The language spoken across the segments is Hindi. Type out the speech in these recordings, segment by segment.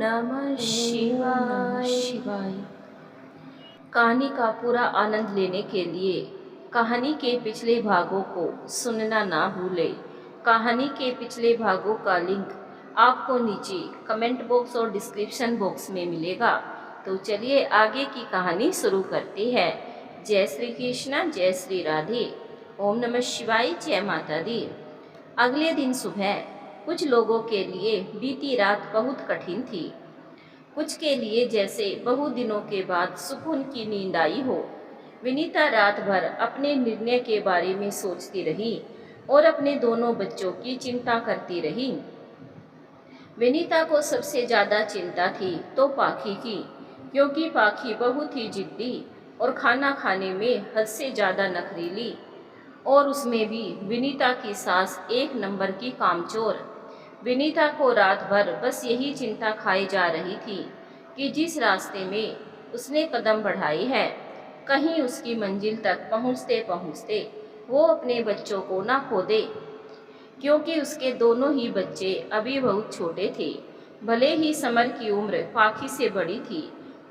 नमः शिवाय। कहानी का पूरा आनंद लेने के लिए कहानी के पिछले भागों को सुनना ना भूलें। कहानी के पिछले भागों का लिंक आपको नीचे कमेंट बॉक्स और डिस्क्रिप्शन बॉक्स में मिलेगा। तो चलिए आगे की कहानी शुरू करते हैं। जय श्री कृष्ण, जय श्री राधे, ओम नमः शिवाय, जय माता दी। अगले दिन सुबह कुछ लोगों के लिए बीती रात बहुत कठिन थी। कुछ के लिए जैसे बहु दिनों के बाद सुकून की नींद आई हो। विनीता रात भर अपने निर्णय के बारे में सोचती रही और अपने दोनों बच्चों की चिंता करती रही। विनीता को सबसे ज़्यादा चिंता थी तो पाखी की, क्योंकि पाखी बहुत ही जिद्दी और खाना खाने में हद से ज़्यादा नखरीली, और उसमें भी विनीता की सास एक नंबर की कामचोर। विनीता को रात भर बस यही चिंता खाई जा रही थी कि जिस रास्ते में उसने कदम बढ़ाई है, कहीं उसकी मंजिल तक पहुंचते पहुंचते वो अपने बच्चों को ना खो दे, क्योंकि उसके दोनों ही बच्चे अभी बहुत छोटे थे। भले ही समर की उम्र पाखी से बड़ी थी,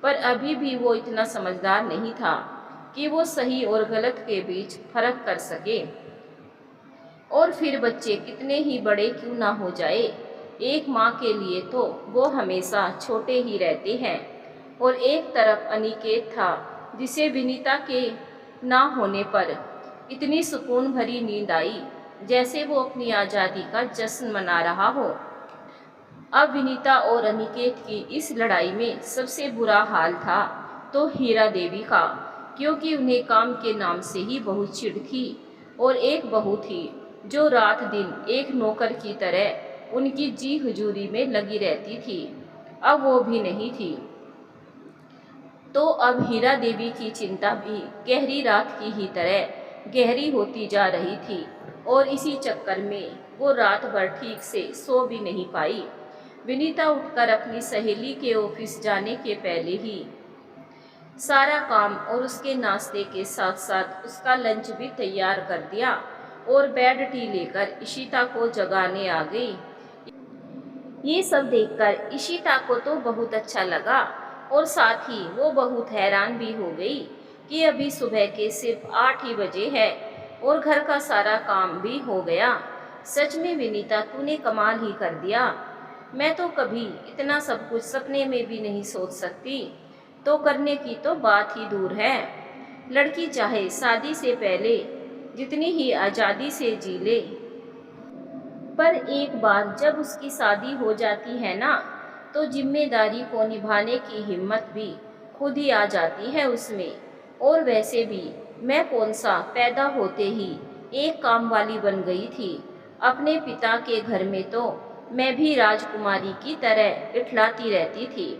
पर अभी भी वो इतना समझदार नहीं था कि वो सही और गलत के बीच फर्क कर सके। और फिर बच्चे कितने ही बड़े क्यों ना हो जाए, एक माँ के लिए तो वो हमेशा छोटे ही रहते हैं। और एक तरफ अनिकेत था, जिसे विनीता के ना होने पर इतनी सुकून भरी नींद आई जैसे वो अपनी आज़ादी का जश्न मना रहा हो। अब विनीता और अनिकेत की इस लड़ाई में सबसे बुरा हाल था तो हीरा देवी का, क्योंकि उन्हें काम के नाम से ही बहुत चिढ़ थी। और एक बहू थी जो रात दिन एक नौकर की तरह उनकी जी हुजूरी में लगी रहती थी, अब वो भी नहीं थी। तो अब हीरा देवी की चिंता भी गहरी रात की ही तरह गहरी होती जा रही थी, और इसी चक्कर में वो रात भर ठीक से सो भी नहीं पाई। विनीता उठकर अपनी सहेली के ऑफिस जाने के पहले ही सारा काम और उसके नाश्ते के साथ साथ उसका लंच भी तैयार कर दिया और बेड टी लेकर इशिता को जगाने आ गई। ये सब देखकर इशिता को तो बहुत अच्छा लगा, और साथ ही वो बहुत हैरान भी हो गई कि अभी सुबह के सिर्फ 8 ही बजे है और घर का सारा काम भी हो गया। सच में विनीता, तूने कमाल ही कर दिया। मैं तो कभी इतना सब कुछ सपने में भी नहीं सोच सकती, तो करने की तो बात ही दूर है। लड़की चाहे शादी से पहले जितनी ही आज़ादी से जी ले, पर एक बार जब उसकी शादी हो जाती है ना, तो जिम्मेदारी को निभाने की हिम्मत भी खुद ही आ जाती है उसमें। और वैसे भी मैं कौन सा पैदा होते ही एक काम वाली बन गई थी। अपने पिता के घर में तो मैं भी राजकुमारी की तरह इठलाती रहती थी।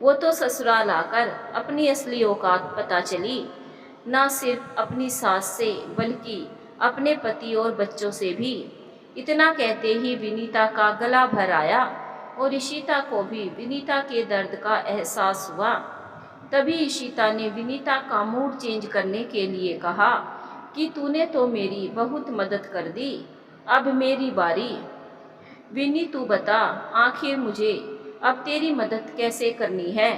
वो तो ससुराल आकर अपनी असली औकात पता चली, ना सिर्फ अपनी सास से बल्कि अपने पति और बच्चों से भी। इतना कहते ही विनीता का गला भर आया और इशिता को भी विनीता के दर्द का एहसास हुआ। तभी इशिता ने विनीता का मूड चेंज करने के लिए कहा कि तूने तो मेरी बहुत मदद कर दी, अब मेरी बारी। विनी, तू बता आखिर मुझे अब तेरी मदद कैसे करनी है,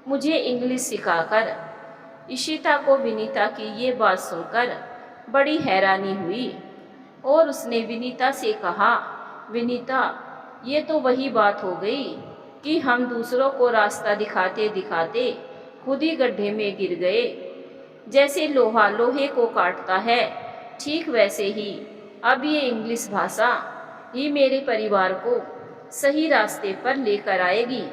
मुझे इंग्लिश सिखाकर। इशिता को विनीता की ये बात सुनकर बड़ी हैरानी हुई और उसने विनीता से कहा, विनीता, ये तो वही बात हो गई कि हम दूसरों को रास्ता दिखाते दिखाते खुद ही गड्ढे में गिर गए। जैसे लोहा लोहे को काटता है, ठीक वैसे ही अब ये इंग्लिश भाषा ही मेरे परिवार को सही रास्ते पर लेकर आएगी।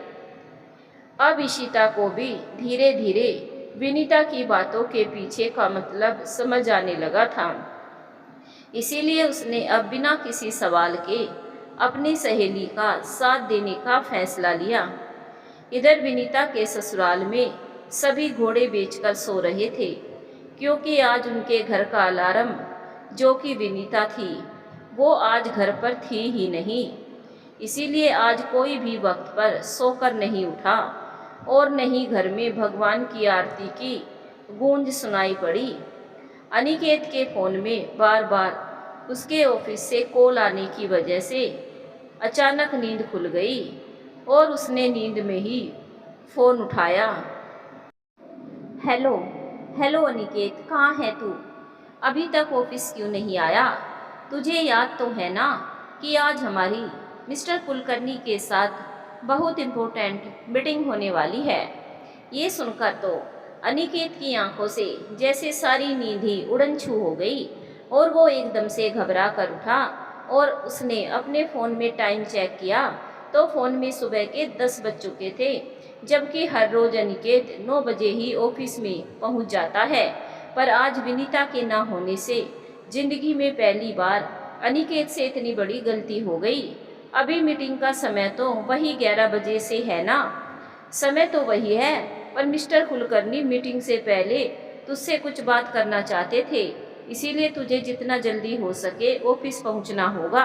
अब इशिता को भी धीरे धीरे विनीता की बातों के पीछे का मतलब समझ आने लगा था। इसीलिए उसने अब बिना किसी सवाल के अपनी सहेली का साथ देने का फैसला लिया। इधर विनीता के ससुराल में सभी घोड़े बेचकर सो रहे थे, क्योंकि आज उनके घर का अलार्म, जो कि विनीता थी, वो आज घर पर थी ही नहीं। इसीलिए आज कोई भी वक्त पर सोकर नहीं उठा और नहीं घर में भगवान की आरती की गूंज सुनाई पड़ी। अनिकेत के फ़ोन में बार बार उसके ऑफिस से कॉल आने की वजह से अचानक नींद खुल गई और उसने नींद में ही फ़ोन उठाया। हेलो, हेलो अनिकेत, कहाँ है तू? अभी तक ऑफिस क्यों नहीं आया? तुझे याद तो है ना कि आज हमारी मिस्टर कुलकर्णी के साथ बहुत इम्पोर्टेंट मीटिंग होने वाली है। ये सुनकर तो अनिकेत की आंखों से जैसे सारी नींद ही उड़न छू हो गई और वो एकदम से घबरा कर उठा और उसने अपने फ़ोन में टाइम चेक किया तो फ़ोन में सुबह के 10 बज चुके थे, जबकि हर रोज़ अनिकेत 9 बजे ही ऑफिस में पहुंच जाता है। पर आज विनीता के ना होने से जिंदगी में पहली बार अनिकेत से इतनी बड़ी गलती हो गई। अभी मीटिंग का समय तो वही 11 बजे से है ना? समय तो वही है, पर मिस्टर कुलकर्णी मीटिंग से पहले तुझसे कुछ बात करना चाहते थे, इसीलिए तुझे जितना जल्दी हो सके ऑफिस पहुंचना होगा।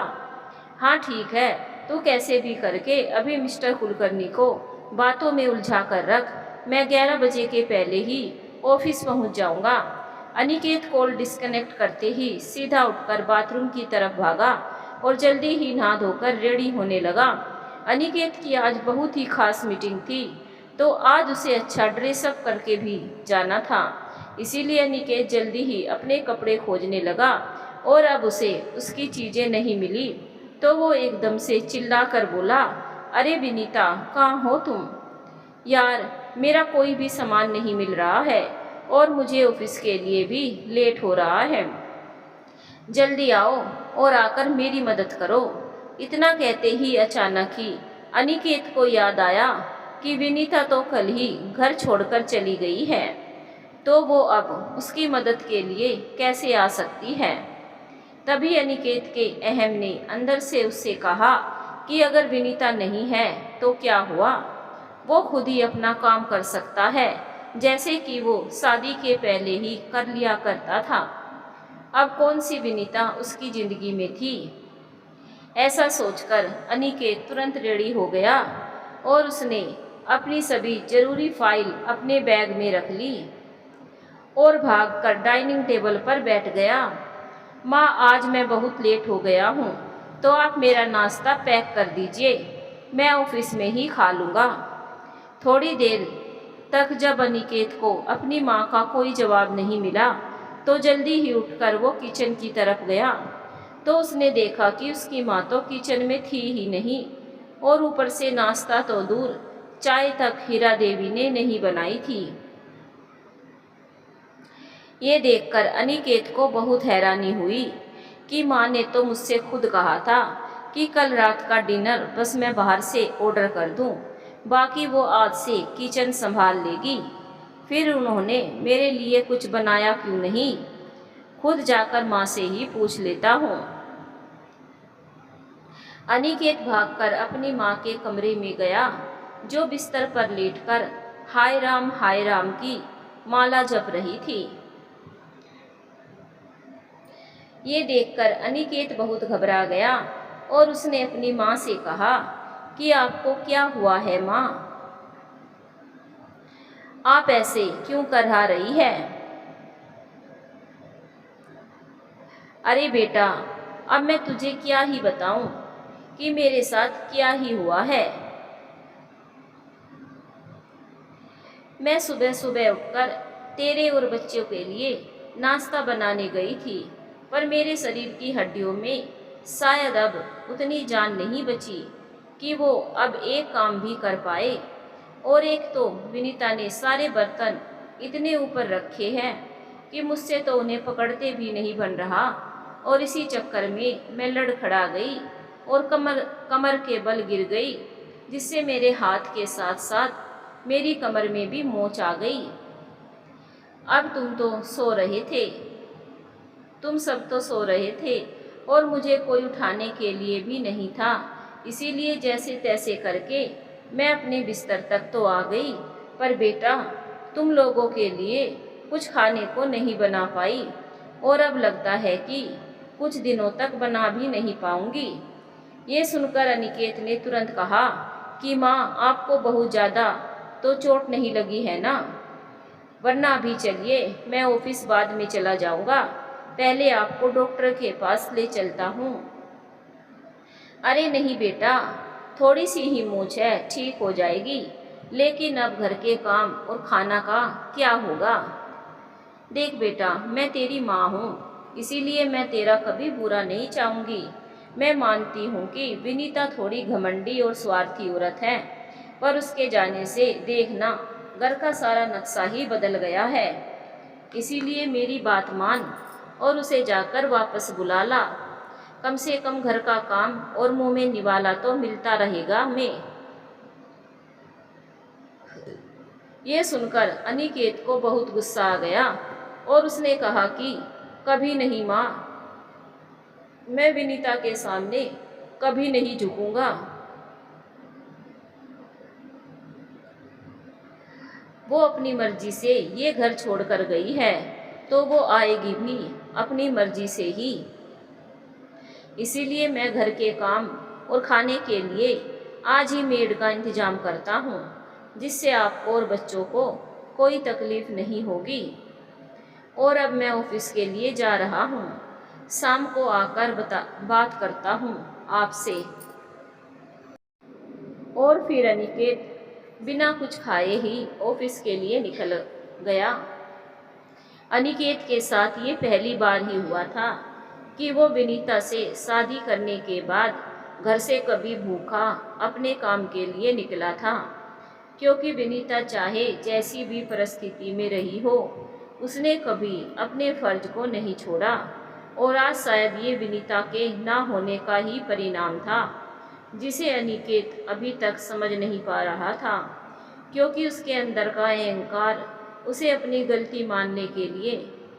हाँ ठीक है, तू कैसे भी करके अभी मिस्टर कुलकर्णी को बातों में उलझा कर रख, मैं 11 बजे के पहले ही ऑफिस पहुंच जाऊंगा। अनिकेत कॉल डिस्कनेक्ट करते ही सीधा उठकर बाथरूम की तरफ भागा और जल्दी ही नहा धोकर रेडी होने लगा। अनिकेत की आज बहुत ही खास मीटिंग थी, तो आज उसे अच्छा ड्रेसअप करके भी जाना था, इसीलिए अनिकेत जल्दी ही अपने कपड़े खोजने लगा और अब उसे उसकी चीज़ें नहीं मिली तो वो एकदम से चिल्ला कर बोला, अरे विनीता, कहाँ हो तुम? यार, मेरा कोई भी सामान नहीं मिल रहा है और मुझे ऑफिस के लिए भी लेट हो रहा है। जल्दी आओ और आकर मेरी मदद करो। इतना कहते ही अचानक ही अनिकेत को याद आया कि विनीता तो कल ही घर छोड़कर चली गई है, तो वो अब उसकी मदद के लिए कैसे आ सकती है। तभी अनिकेत के अहम ने अंदर से उससे कहा कि अगर विनीता नहीं है तो क्या हुआ, वो खुद ही अपना काम कर सकता है, जैसे कि वो शादी के पहले ही कर लिया करता था। अब कौन सी विनीता उसकी जिंदगी में थी? ऐसा सोचकर अनिकेत तुरंत रेडी हो गया और उसने अपनी सभी जरूरी फाइल अपने बैग में रख ली और भागकर डाइनिंग टेबल पर बैठ गया। माँ, आज मैं बहुत लेट हो गया हूँ, तो आप मेरा नाश्ता पैक कर दीजिए, मैं ऑफिस में ही खा लूँगा। थोड़ी देर तक जब अनिकेत को अपनी माँ का कोई जवाब नहीं मिला तो जल्दी ही उठकर वो किचन की तरफ गया, तो उसने देखा कि उसकी माँ तो किचन में थी ही नहीं और ऊपर से नाश्ता तो दूर, चाय तक हीरा देवी ने नहीं बनाई थी। ये देखकर अनिकेत को बहुत हैरानी हुई कि माँ ने तो मुझसे खुद कहा था कि कल रात का डिनर बस मैं बाहर से ऑर्डर कर दूं, बाकी वो आज से किचन संभाल लेगी। फिर उन्होंने मेरे लिए कुछ बनाया क्यों नहीं? खुद जाकर माँ से ही पूछ लेता हूँ। अनिकेत भागकर अपनी माँ के कमरे में गया, जो बिस्तर पर लेटकर हाय राम की माला जप रही थी। ये देखकर अनिकेत बहुत घबरा गया और उसने अपनी माँ से कहा कि आपको क्या हुआ है माँ? आप ऐसे क्यों करहा रही है? अरे बेटा, अब मैं तुझे क्या ही बताऊं कि मेरे साथ क्या ही हुआ है। मैं सुबह सुबह उठकर तेरे और बच्चों के लिए नाश्ता बनाने गई थी, पर मेरे शरीर की हड्डियों में शायद अब उतनी जान नहीं बची कि वो अब एक काम भी कर पाए। और एक तो विनीता ने सारे बर्तन इतने ऊपर रखे हैं कि मुझसे तो उन्हें पकड़ते भी नहीं बन रहा, और इसी चक्कर में मैं लड़खड़ा गई और कमर के बल गिर गई, जिससे मेरे हाथ के साथ साथ मेरी कमर में भी मोच आ गई। अब तुम सब तो सो रहे थे और मुझे कोई उठाने के लिए भी नहीं था, इसीलिए जैसे तैसे करके मैं अपने बिस्तर तक तो आ गई, पर बेटा तुम लोगों के लिए कुछ खाने को नहीं बना पाई और अब लगता है कि कुछ दिनों तक बना भी नहीं पाऊंगी। ये सुनकर अनिकेत ने तुरंत कहा कि माँ, आपको बहुत ज़्यादा तो चोट नहीं लगी है ना? वरना अभी चलिए, मैं ऑफिस बाद में चला जाऊंगा, पहले आपको डॉक्टर के पास ले चलता हूँ। अरे नहीं बेटा, थोड़ी सी ही मूंछ है, ठीक हो जाएगी, लेकिन अब घर के काम और खाना का क्या होगा? देख बेटा, मैं तेरी माँ हूँ, इसीलिए मैं तेरा कभी बुरा नहीं चाहूँगी। मैं मानती हूँ कि विनीता थोड़ी घमंडी और स्वार्थी औरत है, पर उसके जाने से देखना घर का सारा नक्शा ही बदल गया है। इसीलिए मेरी बात मान और उसे जाकर वापस बुला ला। कम से कम घर का काम और मुंह में निवाला तो मिलता रहेगा हमें। ये सुनकर अनिकेत को बहुत गुस्सा आ गया और उसने कहा कि कभी नहीं माँ, मैं विनीता के सामने कभी नहीं झुकूंगा। वो अपनी मर्जी से ये घर छोड़कर गई है, तो वो आएगी भी अपनी मर्जी से ही। इसीलिए मैं घर के काम और खाने के लिए आज ही मेड का इंतजाम करता हूँ, जिससे आपको और बच्चों को कोई तकलीफ नहीं होगी। और अब मैं ऑफिस के लिए जा रहा हूँ, शाम को आकर बात करता हूँ आपसे। और फिर अनिकेत बिना कुछ खाए ही ऑफिस के लिए निकल गया। अनिकेत के साथ ये पहली बार ही हुआ था कि वो विनीता से शादी करने के बाद घर से कभी भूखा अपने काम के लिए निकला था, क्योंकि विनीता चाहे जैसी भी परिस्थिति में रही हो, उसने कभी अपने फर्ज को नहीं छोड़ा। और आज शायद ये विनीता के ना होने का ही परिणाम था, जिसे अनिकेत अभी तक समझ नहीं पा रहा था, क्योंकि उसके अंदर का अहंकार उसे अपनी गलती मानने के लिए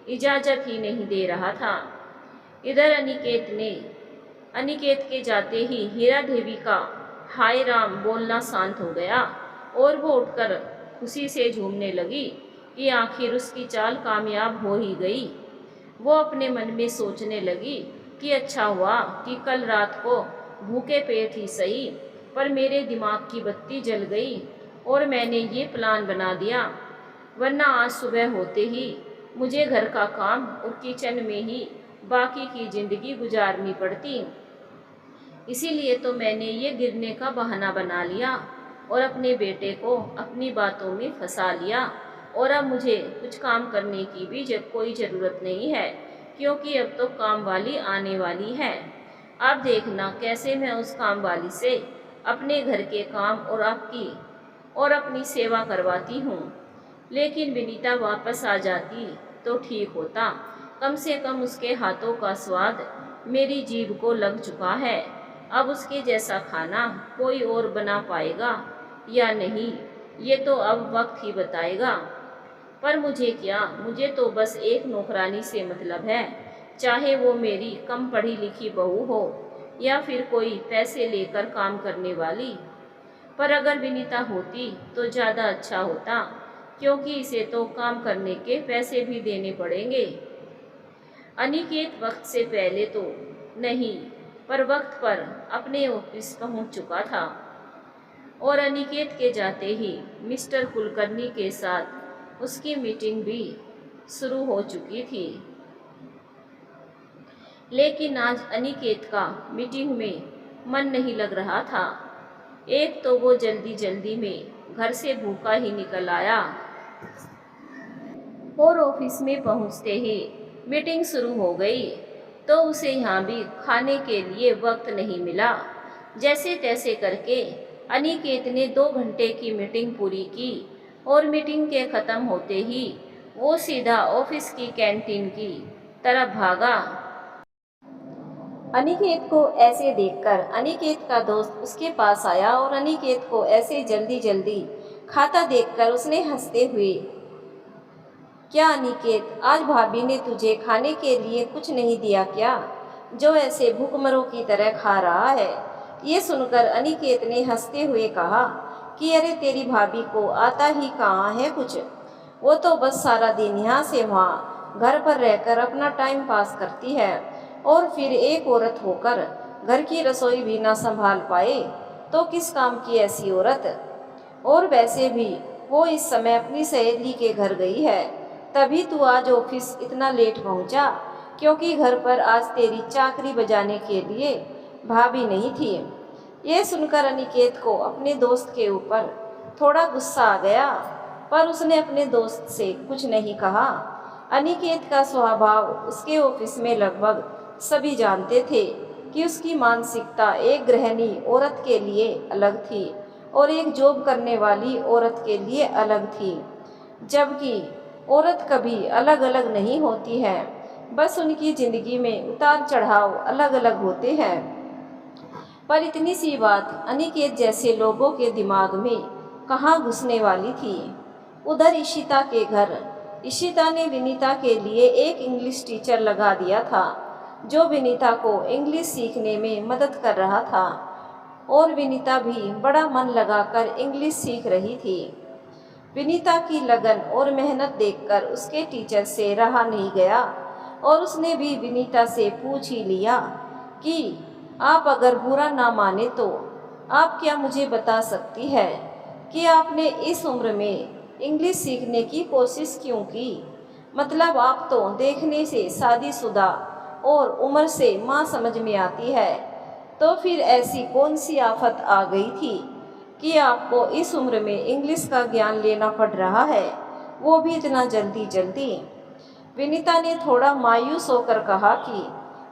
इजाज़त ही नहीं दे रहा था। इधर अनिकेत के जाते ही हीरा देवी का हाय राम बोलना शांत हो गया और वो उठकर खुशी से झूमने लगी कि आखिर उसकी चाल कामयाब हो ही गई। वो अपने मन में सोचने लगी कि अच्छा हुआ कि कल रात को भूखे पेट ही सही, पर मेरे दिमाग की बत्ती जल गई और मैंने ये प्लान बना दिया, वरना आज सुबह होते ही मुझे घर का काम और किचन में ही बाकी की ज़िंदगी गुजारनी पड़ती। इसीलिए तो मैंने ये गिरने का बहाना बना लिया और अपने बेटे को अपनी बातों में फंसा लिया। और अब मुझे कुछ काम करने की भी कोई ज़रूरत नहीं है, क्योंकि अब तो काम वाली आने वाली है। अब देखना कैसे मैं उस काम वाली से अपने घर के काम और अपनी सेवा करवाती हूँ। लेकिन विनीता वापस आ जाती तो ठीक होता, कम से कम उसके हाथों का स्वाद मेरी जीभ को लग चुका है। अब उसके जैसा खाना कोई और बना पाएगा या नहीं, ये तो अब वक्त ही बताएगा। पर मुझे क्या, मुझे तो बस एक नौकरानी से मतलब है, चाहे वो मेरी कम पढ़ी लिखी बहू हो या फिर कोई पैसे लेकर काम करने वाली। पर अगर विनीता होती तो ज़्यादा अच्छा होता, क्योंकि इसे तो काम करने के पैसे भी देने पड़ेंगे। अनिकेत वक्त से पहले तो नहीं, पर वक्त पर अपने ऑफिस पहुंच चुका था और अनिकेत के जाते ही मिस्टर कुलकर्णी के साथ उसकी मीटिंग भी शुरू हो चुकी थी। लेकिन आज अनिकेत का मीटिंग में मन नहीं लग रहा था। एक तो वो जल्दी जल्दी में घर से भूखा ही निकल आया और ऑफिस में पहुंचते ही मीटिंग शुरू हो गई, तो उसे यहाँ भी खाने के लिए वक्त नहीं मिला। जैसे तैसे करके अनिकेत ने 2 घंटे की मीटिंग पूरी की और मीटिंग के ख़त्म होते ही वो सीधा ऑफिस की कैंटीन की तरफ भागा। अनिकेत को ऐसे देखकर अनिकेत का दोस्त उसके पास आया और अनिकेत को ऐसे जल्दी जल्दी खाता देखकर उसने हंसते हुए, क्या अनिकेत, आज भाभी ने तुझे खाने के लिए कुछ नहीं दिया क्या, जो ऐसे भूखमरों की तरह खा रहा है? ये सुनकर अनिकेत ने हंसते हुए कहा कि अरे तेरी भाभी को आता ही कहाँ है कुछ, वो तो बस सारा दिन यहाँ से वहाँ घर पर रहकर अपना टाइम पास करती है, और फिर एक औरत होकर घर की रसोई भी ना संभाल पाए तो किस काम की ऐसी औरत। और वैसे भी वो इस समय अपनी सहेली के घर गई है, तभी तू आज ऑफिस इतना लेट पहुंचा, क्योंकि घर पर आज तेरी चाकरी बजाने के लिए भाभी नहीं थी। ये सुनकर अनिकेत को अपने दोस्त के ऊपर थोड़ा गुस्सा आ गया, पर उसने अपने दोस्त से कुछ नहीं कहा। अनिकेत का स्वभाव उसके ऑफिस में लगभग सभी जानते थे कि उसकी मानसिकता एक गृहिणी औरत के लिए अलग थी और एक जॉब करने वाली औरत के लिए अलग थी, जबकि औरत कभी अलग अलग नहीं होती है, बस उनकी ज़िंदगी में उतार चढ़ाव अलग अलग होते हैं। पर इतनी सी बात अनिकेत जैसे लोगों के दिमाग में कहाँ घुसने वाली थी। उधर इशिता के घर इशिता ने विनीता के लिए एक इंग्लिश टीचर लगा दिया था, जो विनीता को इंग्लिश सीखने में मदद कर रहा था और विनीता भी बड़ा मन लगाकर इंग्लिश सीख रही थी। विनीता की लगन और मेहनत देखकर उसके टीचर से रहा नहीं गया और उसने भी विनीता से पूछ ही लिया कि आप अगर बुरा ना माने तो आप क्या मुझे बता सकती है कि आपने इस उम्र में इंग्लिश सीखने की कोशिश क्यों की? मतलब आप तो देखने से शादीशुदा और उम्र से माँ समझ में आती है, तो फिर ऐसी कौन सी आफत आ गई थी कि आपको इस उम्र में इंग्लिश का ज्ञान लेना पड़ रहा है, वो भी इतना जल्दी जल्दी? विनीता ने थोड़ा मायूस होकर कहा कि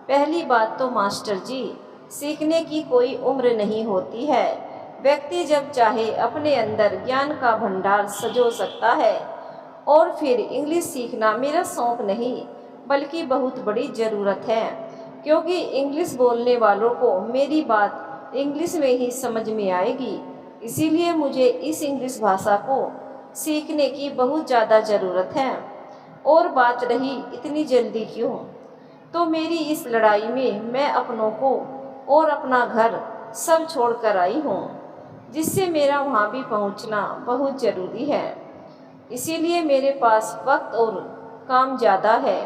पहली बात तो मास्टर जी, सीखने की कोई उम्र नहीं होती है। व्यक्ति जब चाहे अपने अंदर ज्ञान का भंडार सजो सकता है। और फिर इंग्लिश सीखना मेरा शौक नहीं, बल्कि बहुत बड़ी ज़रूरत है, क्योंकि इंग्लिश बोलने वालों को मेरी बात इंग्लिश में ही समझ में आएगी। इसीलिए मुझे इस इंग्लिश भाषा को सीखने की बहुत ज़्यादा ज़रूरत है। और बात रही इतनी जल्दी क्यों, तो मेरी इस लड़ाई में मैं अपनों को और अपना घर सब छोड़कर आई हूँ, जिससे मेरा वहाँ भी पहुँचना बहुत ज़रूरी है। इसीलिए मेरे पास वक्त और काम ज़्यादा है,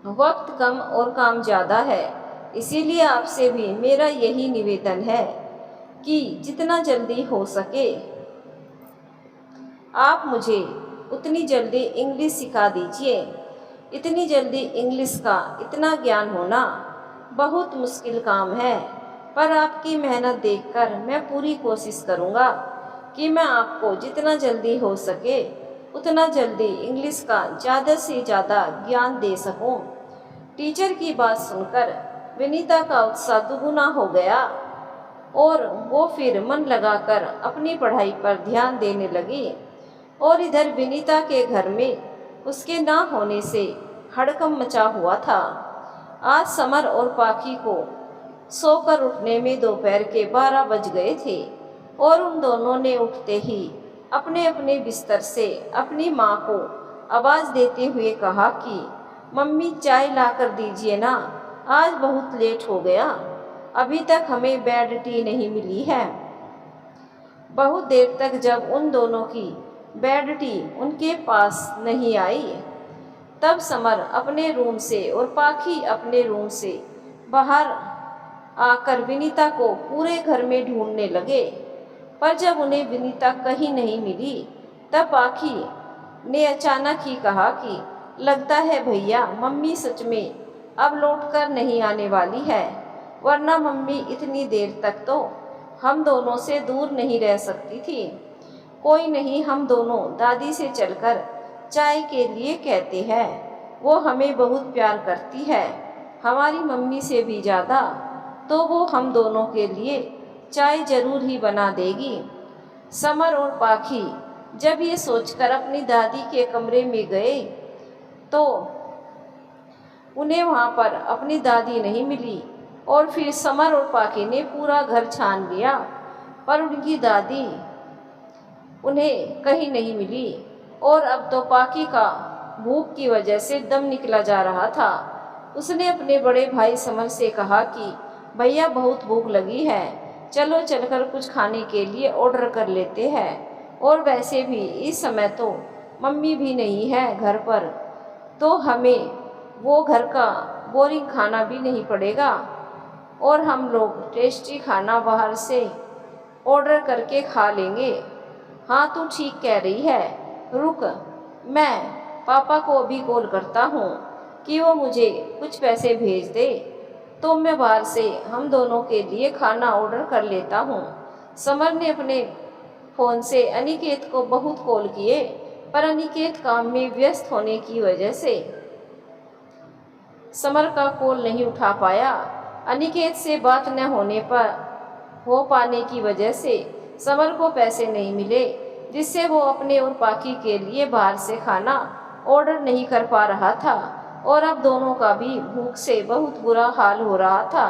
वक्त कम और काम ज़्यादा है। इसीलिए आपसे भी मेरा यही निवेदन है कि जितना जल्दी हो सके आप मुझे उतनी जल्दी इंग्लिश सिखा दीजिए। इतनी जल्दी इंग्लिश का इतना ज्ञान होना बहुत मुश्किल काम है, पर आपकी मेहनत देखकर मैं पूरी कोशिश करूँगा कि मैं आपको जितना जल्दी हो सके उतना जल्दी इंग्लिश का ज़्यादा से ज़्यादा ज्ञान दे सकूं। टीचर की बात सुनकर विनीता का उत्साह दुगुना हो गया और वो फिर मन लगाकर अपनी पढ़ाई पर ध्यान देने लगी। और इधर विनीता के घर में उसके ना होने से हड़कंप मचा हुआ था। आज समर और पाखी को सोकर उठने में दोपहर के 12 बज गए थे और उन दोनों ने उठते ही अपने अपने बिस्तर से अपनी माँ को आवाज़ देते हुए कहा कि मम्मी चाय ला कर दीजिए ना, आज बहुत लेट हो गया, अभी तक हमें बेड टी नहीं मिली है। बहुत देर तक जब उन दोनों की बेड टी उनके पास नहीं आई, तब समर अपने रूम से और पाखी अपने रूम से बाहर आकर विनीता को पूरे घर में ढूंढने लगे। पर जब उन्हें विनीता कहीं नहीं मिली, तब पाखी ने अचानक ही कहा कि लगता है भैया मम्मी सच में अब लौटकर नहीं आने वाली है, वरना मम्मी इतनी देर तक तो हम दोनों से दूर नहीं रह सकती थी। कोई नहीं, हम दोनों दादी से चलकर चाय के लिए कहते हैं, वो हमें बहुत प्यार करती है, हमारी मम्मी से भी ज़्यादा, तो वो हम दोनों के लिए चाय ज़रूर ही बना देगी। समर और पाखी जब ये सोचकर अपनी दादी के कमरे में गए तो उन्हें वहाँ पर अपनी दादी नहीं मिली और फिर समर और पाखी ने पूरा घर छान लिया, पर उनकी दादी उन्हें कहीं नहीं मिली। और अब तो पाखी का भूख की वजह से दम निकला जा रहा था। उसने अपने बड़े भाई समर से कहा कि भैया बहुत भूख लगी है, चलो चलकर कुछ खाने के लिए ऑर्डर कर लेते हैं, और वैसे भी इस समय तो मम्मी भी नहीं है घर पर, तो हमें वो घर का बोरिंग खाना भी नहीं पड़ेगा और हम लोग टेस्टी खाना बाहर से ऑर्डर करके खा लेंगे। हाँ तू ठीक कह रही है, रुक मैं पापा को अभी कॉल करता हूँ कि वो मुझे कुछ पैसे भेज दे, तो मैं बाहर से हम दोनों के लिए खाना ऑर्डर कर लेता हूँ। समर ने अपने फ़ोन से अनिकेत को बहुत कॉल किए, पर अनिकेत काम में व्यस्त होने की वजह से समर का कॉल नहीं उठा पाया। अनिकेत से बात न हो पाने की वजह से समर को पैसे नहीं मिले, जिससे वो अपने और पाकी के लिए बाहर से खाना ऑर्डर नहीं कर पा रहा था, और अब दोनों का भी भूख से बहुत बुरा हाल हो रहा था।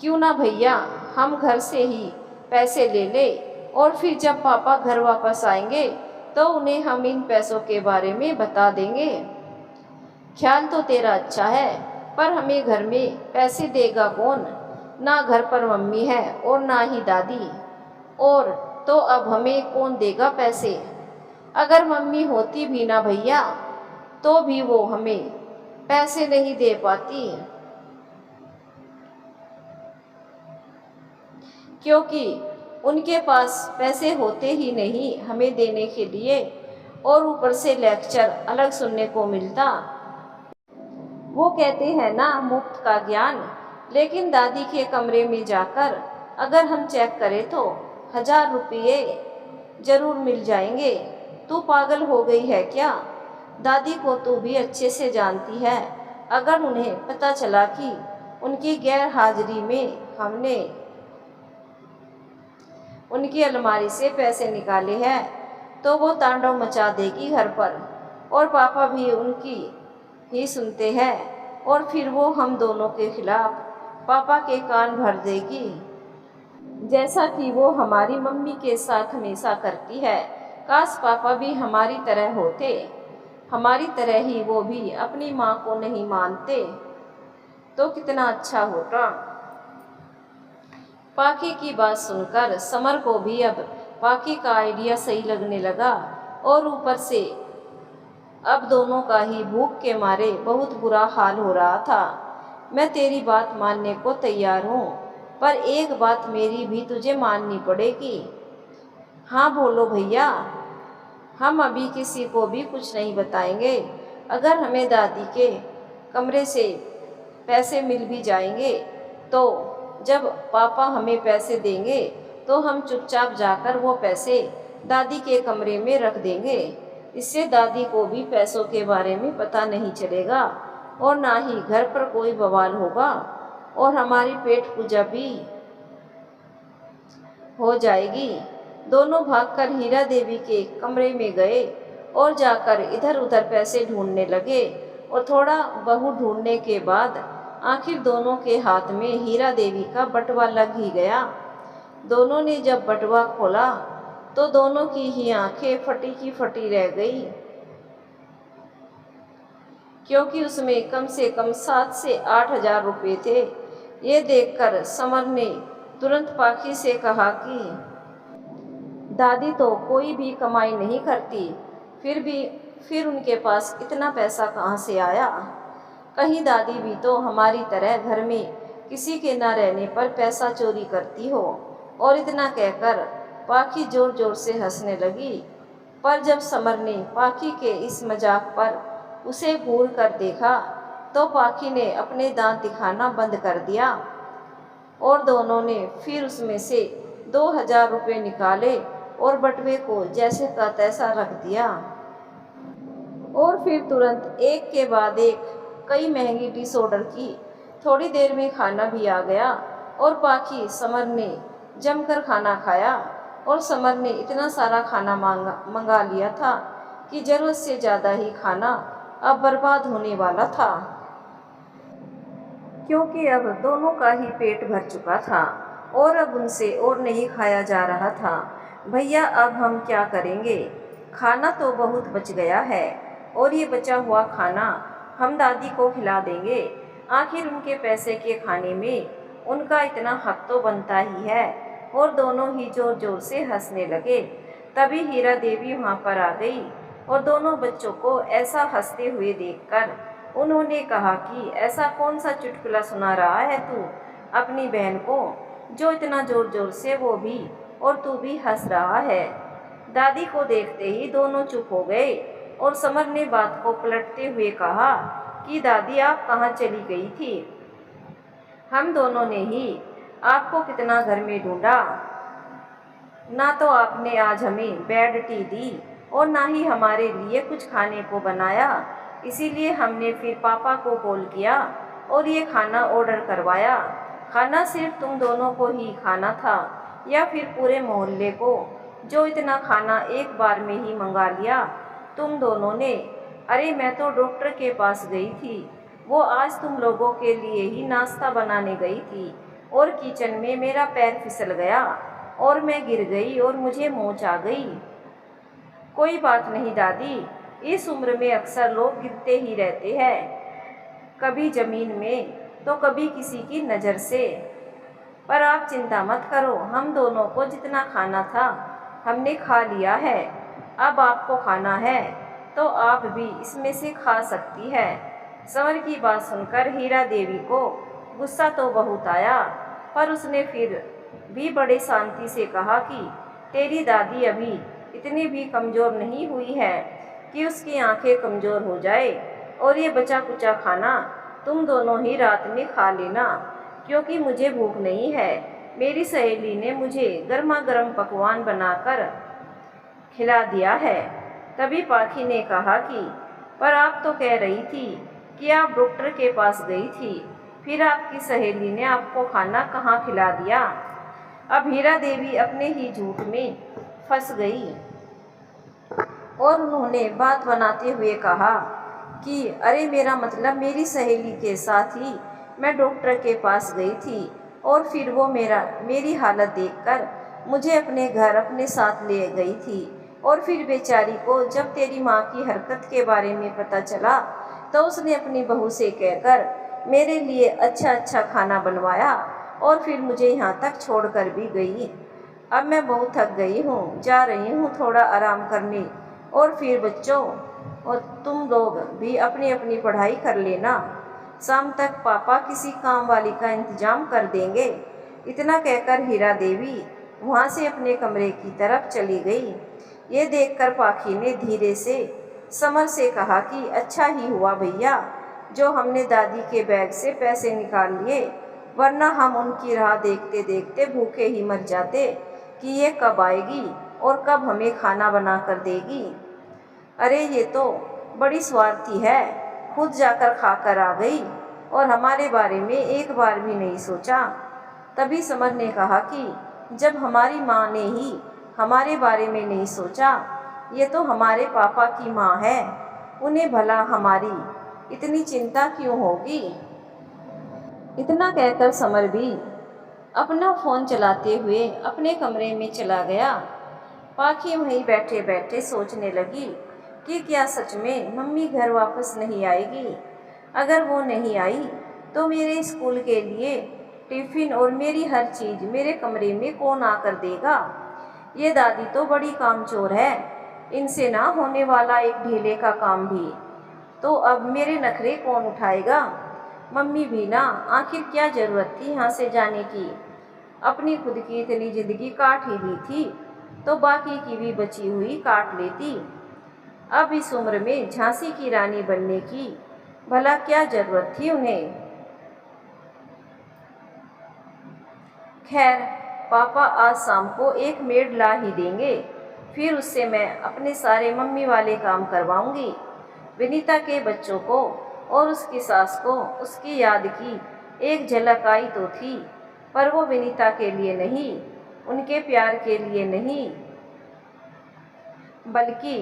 क्यों ना भैया हम घर से ही पैसे ले ले, और फिर जब पापा घर वापस आएंगे तो उन्हें हम इन पैसों के बारे में बता देंगे। ख्याल तो तेरा अच्छा है, पर हमें घर में पैसे देगा कौन? ना घर पर मम्मी है और ना ही दादी, और तो अब हमें कौन देगा पैसे? अगर मम्मी होती भी ना भैया, तो भी वो हमें पैसे नहीं दे पाती, क्योंकि उनके पास पैसे होते ही नहीं हमें देने के लिए, और ऊपर से लेक्चर अलग सुनने को मिलता। वो कहते हैं ना मुफ्त का ज्ञान, लेकिन दादी के कमरे में जाकर अगर हम चेक करें तो 1000 रुपये जरूर मिल जाएंगे। तू पागल हो गई है क्या? दादी को तू भी अच्छे से जानती है। अगर उन्हें पता चला कि उनकी गैर हाजिरी में हमने उनकी अलमारी से पैसे निकाले हैं, तो वो तांडव मचा देगी घर पर, और पापा भी उनकी ही सुनते हैं, और फिर वो हम दोनों के खिलाफ पापा के कान भर देगी, जैसा कि वो हमारी मम्मी के साथ हमेशा करती है। काश पापा भी हमारी तरह होते, हमारी तरह ही वो भी अपनी माँ को नहीं मानते तो कितना अच्छा होता। पाकी की बात सुनकर समर को भी अब पाकी का आइडिया सही लगने लगा, और ऊपर से अब दोनों का ही भूख के मारे बहुत बुरा हाल हो रहा था। मैं तेरी बात मानने को तैयार हूँ, पर एक बात मेरी भी तुझे माननी पड़ेगी। हाँ बोलो भैया। हम अभी किसी को भी कुछ नहीं बताएंगे। अगर हमें दादी के कमरे से पैसे मिल भी जाएंगे, तो जब पापा हमें पैसे देंगे तो हम चुपचाप जाकर वो पैसे दादी के कमरे में रख देंगे। इससे दादी को भी पैसों के बारे में पता नहीं चलेगा, और ना ही घर पर कोई बवाल होगा, और हमारी पेट पूजा भी हो जाएगी। दोनों भागकर हीरा देवी के कमरे में गए और जाकर इधर उधर पैसे ढूंढने लगे, और थोड़ा बहुत ढूंढने के बाद आखिर दोनों के हाथ में हीरा देवी का बटुआ लग ही गया। दोनों ने जब बटुआ खोला तो दोनों की ही आंखें फटी की फटी रह गई, क्योंकि उसमें कम से कम 7 से 8 हजार रुपये थे। ये देखकर समर ने तुरंत पाकी से कहा कि दादी तो कोई भी कमाई नहीं करती, फिर उनके पास इतना पैसा कहाँ से आया? कहीं दादी भी तो हमारी तरह घर में किसी के न रहने पर पैसा चोरी करती हो? और इतना कहकर पाकी जोर जोर से हंसने लगी। पर जब समर ने पाकी के इस मजाक पर उसे घूर कर देखा, तो पाकी ने अपने दांत दिखाना बंद कर दिया, और दोनों ने फिर उसमें से 2000 रुपये निकाले और बटुए को जैसे का तैसा रख दिया, और फिर तुरंत एक के बाद एक कई महंगी डिश ऑर्डर की। थोड़ी देर में खाना भी आ गया, और पाकी समर ने जमकर खाना खाया, और समर ने इतना सारा खाना मंगा लिया था कि ज़रूरत से ज़्यादा ही खाना अब बर्बाद होने वाला था, क्योंकि अब दोनों का ही पेट भर चुका था, और अब उनसे और नहीं खाया जा रहा था। भैया अब हम क्या करेंगे? खाना तो बहुत बच गया है, और ये बचा हुआ खाना हम दादी को खिला देंगे। आखिर उनके पैसे के खाने में उनका इतना हक तो बनता ही है। और दोनों ही जोर जोर से हंसने लगे। तभी हीरा देवी वहाँ पर आ गई, और दोनों बच्चों को ऐसा हंसते हुए देखकर उन्होंने कहा कि ऐसा कौन सा चुटकुला सुना रहा है तू अपनी बहन को, जो इतना जोर जोर से वो भी और तू भी हंस रहा है? दादी को देखते ही दोनों चुप हो गए, और समर ने बात को पलटते हुए कहा कि दादी आप कहाँ चली गई थी? हम दोनों ने ही आपको कितना घर में ढूंढा, ना तो आपने आज हमें बेड टी दी और ना ही हमारे लिए कुछ खाने को बनाया। इसीलिए हमने फिर पापा को कॉल किया और ये खाना ऑर्डर करवाया। खाना सिर्फ तुम दोनों को ही खाना था या फिर पूरे मोहल्ले को, जो इतना खाना एक बार में ही मंगा लिया तुम दोनों ने? अरे मैं तो डॉक्टर के पास गई थी, वो आज तुम लोगों के लिए ही नाश्ता बनाने गई थी और किचन में मेरा पैर फिसल गया और मैं गिर गई और मुझे मोच आ गई। कोई बात नहीं दादी, इस उम्र में अक्सर लोग गिरते ही रहते हैं, कभी जमीन में तो कभी किसी की नज़र से। पर आप चिंता मत करो, हम दोनों को जितना खाना था हमने खा लिया है। अब आपको खाना है तो आप भी इसमें से खा सकती है। संवर की बात सुनकर हीरा देवी को गुस्सा तो बहुत आया, पर उसने फिर भी बड़े शांति से कहा कि तेरी दादी अभी इतनी भी कमज़ोर नहीं हुई है कि उसकी आंखें कमज़ोर हो जाए, और ये बचा कुचा खाना तुम दोनों ही रात में खा लेना, क्योंकि मुझे भूख नहीं है। मेरी सहेली ने मुझे गर्मा गर्म पकवान बनाकर खिला दिया है। तभी पाखी ने कहा कि पर आप तो कह रही थी कि आप डॉक्टर के पास गई थी, फिर आपकी सहेली ने आपको खाना कहाँ खिला दिया? अब हीरा देवी अपने ही झूठ में फंस गई और उन्होंने बात बनाते हुए कहा कि अरे मेरा मतलब मेरी सहेली के साथ ही मैं डॉक्टर के पास गई थी और फिर वो मेरी हालत देखकर मुझे अपने घर अपने साथ ले गई थी, और फिर बेचारी को जब तेरी माँ की हरकत के बारे में पता चला तो उसने अपनी बहू से कहकर मेरे लिए अच्छा अच्छा खाना बनवाया और फिर मुझे यहाँ तक छोड़कर भी गई। अब मैं बहुत थक गई हूँ, जा रही हूँ थोड़ा आराम करने, और फिर बच्चों और तुम लोग भी अपनी अपनी पढ़ाई कर लेना, शाम तक पापा किसी काम वाली का इंतजाम कर देंगे। इतना कहकर हीरा देवी वहाँ से अपने कमरे की तरफ चली गई। ये देखकर पाखी ने धीरे से समर से कहा कि अच्छा ही हुआ भैया जो हमने दादी के बैग से पैसे निकाल लिए, वरना हम उनकी राह देखते देखते भूखे ही मर जाते कि ये कब आएगी और कब हमें खाना बना कर देगी। अरे ये तो बड़ी स्वार्थी है, खुद जाकर खाकर आ गई और हमारे बारे में एक बार भी नहीं सोचा। तभी समर ने कहा कि जब हमारी माँ ने ही हमारे बारे में नहीं सोचा, ये तो हमारे पापा की माँ है, उन्हें भला हमारी इतनी चिंता क्यों होगी? इतना कहकर समर भी अपना फ़ोन चलाते हुए अपने कमरे में चला गया। पाखी वहीं बैठे बैठे सोचने लगी कि क्या सच में मम्मी घर वापस नहीं आएगी? अगर वो नहीं आई तो मेरे स्कूल के लिए टिफ़िन और मेरी हर चीज़ मेरे कमरे में कौन आकर देगा? ये दादी तो बड़ी कामचोर है, इनसे ना होने वाला एक ढीले का काम भी। तो अब मेरे नखरे कौन उठाएगा? मम्मी भी ना, आखिर क्या ज़रूरत थी यहाँ से जाने की? अपनी खुद की इतनी ज़िंदगी काट ही ली थी तो बाकी की भी बची हुई काट लेती। अब इस उम्र में झांसी की रानी बनने की भला क्या ज़रूरत थी उन्हें? खैर, पापा आज शाम को एक मेड ला ही देंगे, फिर उससे मैं अपने सारे मम्मी वाले काम करवाऊंगी। विनीता के बच्चों को और उसकी सास को उसकी याद की एक झलक आई तो थी, पर वो विनीता के लिए नहीं, उनके प्यार के लिए नहीं, बल्कि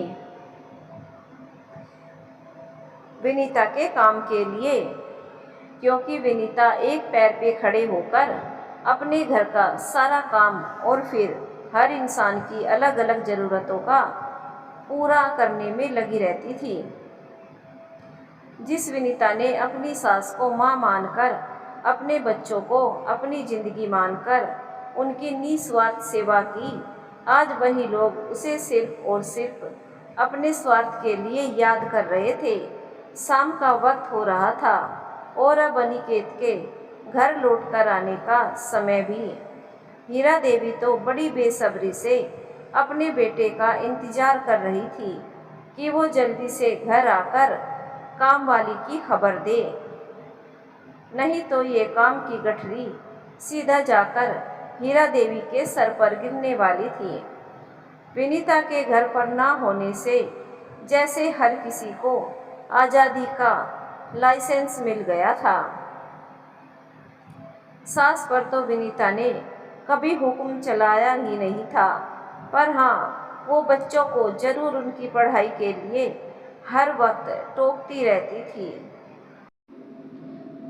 विनीता के काम के लिए, क्योंकि विनीता एक पैर पे खड़े होकर अपने घर का सारा काम और फिर हर इंसान की अलग अलग ज़रूरतों का पूरा करने में लगी रहती थी। जिस विनीता ने अपनी सास को माँ मानकर, अपने बच्चों को अपनी ज़िंदगी मानकर उनकी निस्वार्थ सेवा की, आज वही लोग उसे सिर्फ और सिर्फ अपने स्वार्थ के लिए याद कर रहे थे। शाम का वक्त हो रहा था और अब अनिकेत के घर लौटकर आने का समय भी। हीरा देवी तो बड़ी बेसब्री से अपने बेटे का इंतज़ार कर रही थी कि वो जल्दी से घर आकर काम वाली की खबर दे। नहीं तो ये काम की गठरी सीधा जाकर हीरा देवी के सर पर गिरने वाली थी। विनीता के घर पर ना होने से जैसे हर किसी को आज़ादी का लाइसेंस मिल गया था। सास पर तो विनीता ने कभी हुक्म चलाया ही नहीं था, पर हाँ, वो बच्चों को जरूर उनकी पढ़ाई के लिए हर वक्त टोकती रहती थी।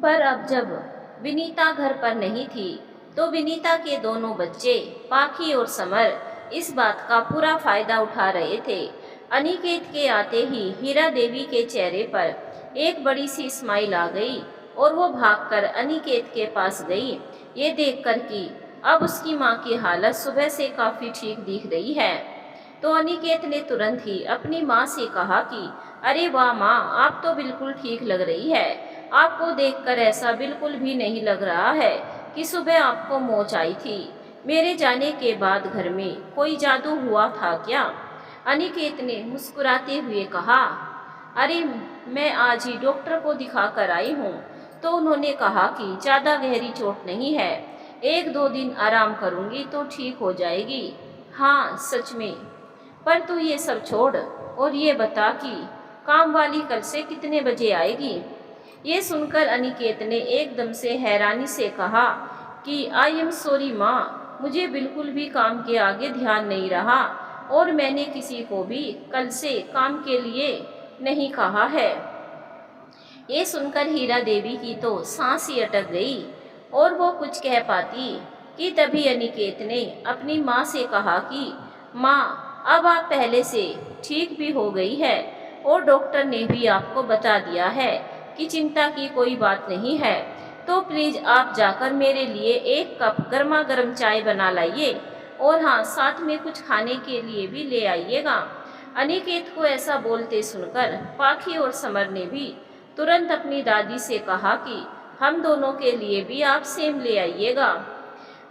पर अब जब विनीता घर पर नहीं थी तो विनीता के दोनों बच्चे पाखी और समर इस बात का पूरा फायदा उठा रहे थे। अनिकेत के आते ही हीरा देवी के चेहरे पर एक बड़ी सी स्माइल आ गई और वो भागकर अनिकेत के पास गई, ये देखकर कि अब उसकी माँ की हालत सुबह से काफ़ी ठीक दिख रही है। तो अनिकेत ने तुरंत ही अपनी माँ से कहा कि अरे वाह माँ, आप तो बिल्कुल ठीक लग रही है। आपको देखकर ऐसा बिल्कुल भी नहीं लग रहा है कि सुबह आपको मोच आई थी। मेरे जाने के बाद घर में कोई जादू हुआ था क्या? अनिकेत ने मुस्कुराते हुए कहा। अरे मैं आज ही डॉक्टर को दिखा कर आई हूँ, तो उन्होंने कहा कि ज़्यादा गहरी चोट नहीं है, 1-2 दिन आराम करूँगी तो ठीक हो जाएगी। हाँ सच में। पर तू ये सब छोड़ और ये बता कि काम वाली कल से कितने बजे आएगी? ये सुनकर अनिकेत ने एकदम से हैरानी से कहा कि आई एम सॉरी माँ, मुझे बिल्कुल भी काम के आगे ध्यान नहीं रहा और मैंने किसी को भी कल से काम के लिए नहीं कहा है। ये सुनकर हीरा देवी की तो सांस ही अटक गई और वो कुछ कह पाती कि तभी अनिकेत ने अपनी माँ से कहा कि माँ, अब आप पहले से ठीक भी हो गई है और डॉक्टर ने भी आपको बता दिया है कि चिंता की कोई बात नहीं है। तो प्लीज़ आप जाकर मेरे लिए 1 कप गर्मा गर्म चाय बना लाइए और हाँ, साथ में कुछ खाने के लिए भी ले आइएगा। अनिकेत को ऐसा बोलते सुनकर पाखी और समर ने भी तुरंत अपनी दादी से कहा कि हम दोनों के लिए भी आप सेम ले आइएगा।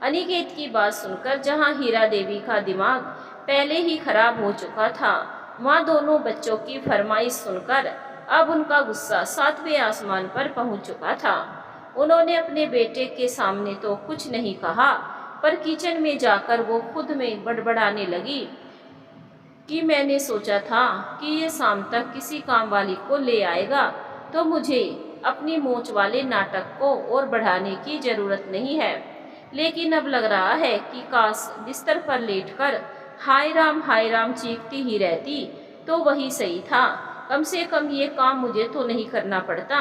अनिकेत की बात सुनकर जहाँ हीरा देवी का दिमाग पहले ही खराब हो चुका था, वहाँ दोनों बच्चों की फरमाइश सुनकर अब उनका गुस्सा 7वें आसमान पर पहुँच चुका था। उन्होंने अपने बेटे के सामने तो कुछ नहीं कहा, पर किचन में जाकर वो खुद में बड़बड़ाने लगी कि मैंने सोचा था कि ये शाम तक किसी काम वाली को ले आएगा, तो मुझे अपनी मोच वाले नाटक को और बढ़ाने की ज़रूरत नहीं है। लेकिन अब लग रहा है कि काश बिस्तर पर लेटकर हाय राम चीखती ही रहती तो वही सही था। कम से कम ये काम मुझे तो नहीं करना पड़ता।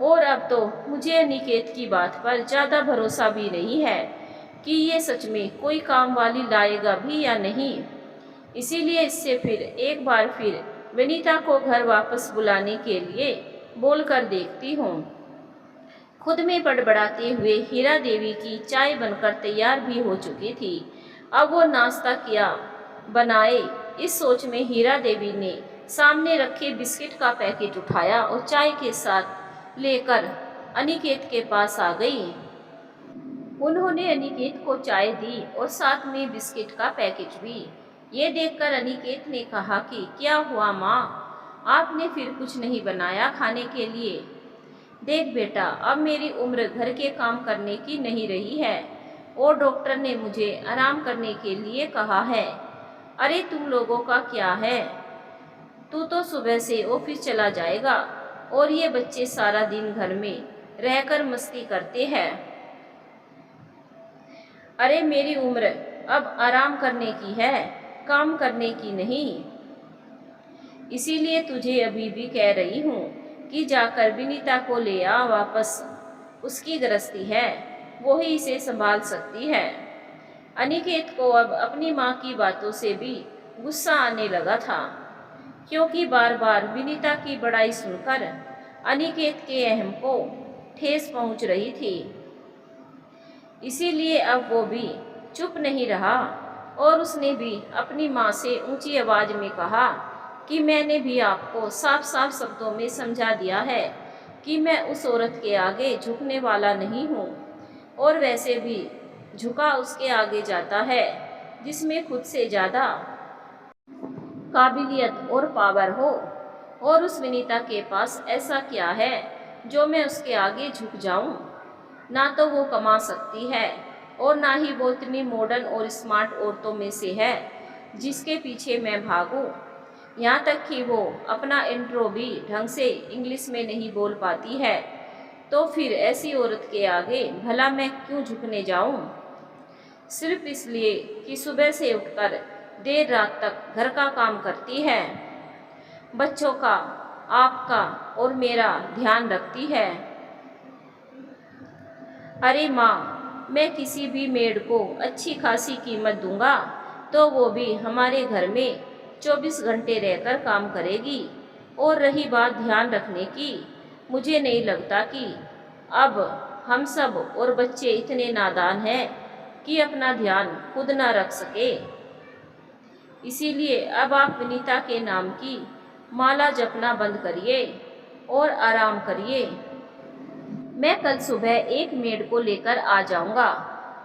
और अब तो मुझे अनिकेत की बात पर ज़्यादा भरोसा भी नहीं है कि ये सच में कोई काम वाली लाएगा भी या नहीं। इसीलिए इससे फिर एक बार फिर विनीता को घर वापस बुलाने के लिए बोलकर देखती हूँ। खुद में बड़बड़ाते हुए हीरा देवी की चाय बनकर तैयार भी हो चुकी थी। अब वो नाश्ता किया बनाए, इस सोच में हीरा देवी ने सामने रखे बिस्किट का पैकेट उठाया और चाय के साथ लेकर अनिकेत के पास आ गई। उन्होंने अनिकेत को चाय दी और साथ में बिस्किट का पैकेट भी। ये देखकर अनिकेत ने कहा कि क्या हुआ माँ, आपने फिर कुछ नहीं बनाया खाने के लिए? देख बेटा, अब मेरी उम्र घर के काम करने की नहीं रही है और डॉक्टर ने मुझे आराम करने के लिए कहा है। अरे तुम लोगों का क्या है, तू तो सुबह से ऑफिस चला जाएगा और ये बच्चे सारा दिन घर में रहकर मस्ती करते हैं। अरे मेरी उम्र अब आराम करने की है, काम करने की नहीं। इसीलिए तुझे अभी भी कह रही हूँ कि जाकर विनीता को ले आ वापस, उसकी गृहस्थी है, वो ही इसे संभाल सकती है। अनिकेत को अब अपनी माँ की बातों से भी गुस्सा आने लगा था, क्योंकि बार बार विनीता की बड़ाई सुनकर अनिकेत के अहम को ठेस पहुँच रही थी। इसीलिए अब वो भी चुप नहीं रहा और उसने भी अपनी माँ से ऊंची आवाज़ में कहा कि मैंने भी आपको साफ साफ शब्दों में समझा दिया है कि मैं उस औरत के आगे झुकने वाला नहीं हूँ, और वैसे भी झुका उसके आगे जाता है जिसमें खुद से ज़्यादा काबिलियत और पावर हो। और उस विनीता के पास ऐसा क्या है जो मैं उसके आगे झुक जाऊं। ना तो वो कमा सकती है और ना ही वो इतनी मॉडर्न और स्मार्ट औरतों में से है जिसके पीछे मैं भागूं। यहाँ तक कि वो अपना इंट्रो भी ढंग से इंग्लिश में नहीं बोल पाती है, तो फिर ऐसी औरत के आगे भला मैं क्यों झुकने जाऊं? सिर्फ इसलिए कि सुबह से उठकर देर रात तक घर का काम करती है, बच्चों का, आपका और मेरा ध्यान रखती है। अरे माँ, मैं किसी भी मेड को अच्छी खासी कीमत दूंगा तो वो भी हमारे घर में 24 घंटे रहकर काम करेगी। और रही बात ध्यान रखने की, मुझे नहीं लगता कि अब हम सब और बच्चे इतने नादान हैं कि अपना ध्यान खुद ना रख सके। इसीलिए अब आप विनीता के नाम की माला जपना बंद करिए और आराम करिए। मैं कल सुबह एक मेड को लेकर आ जाऊंगा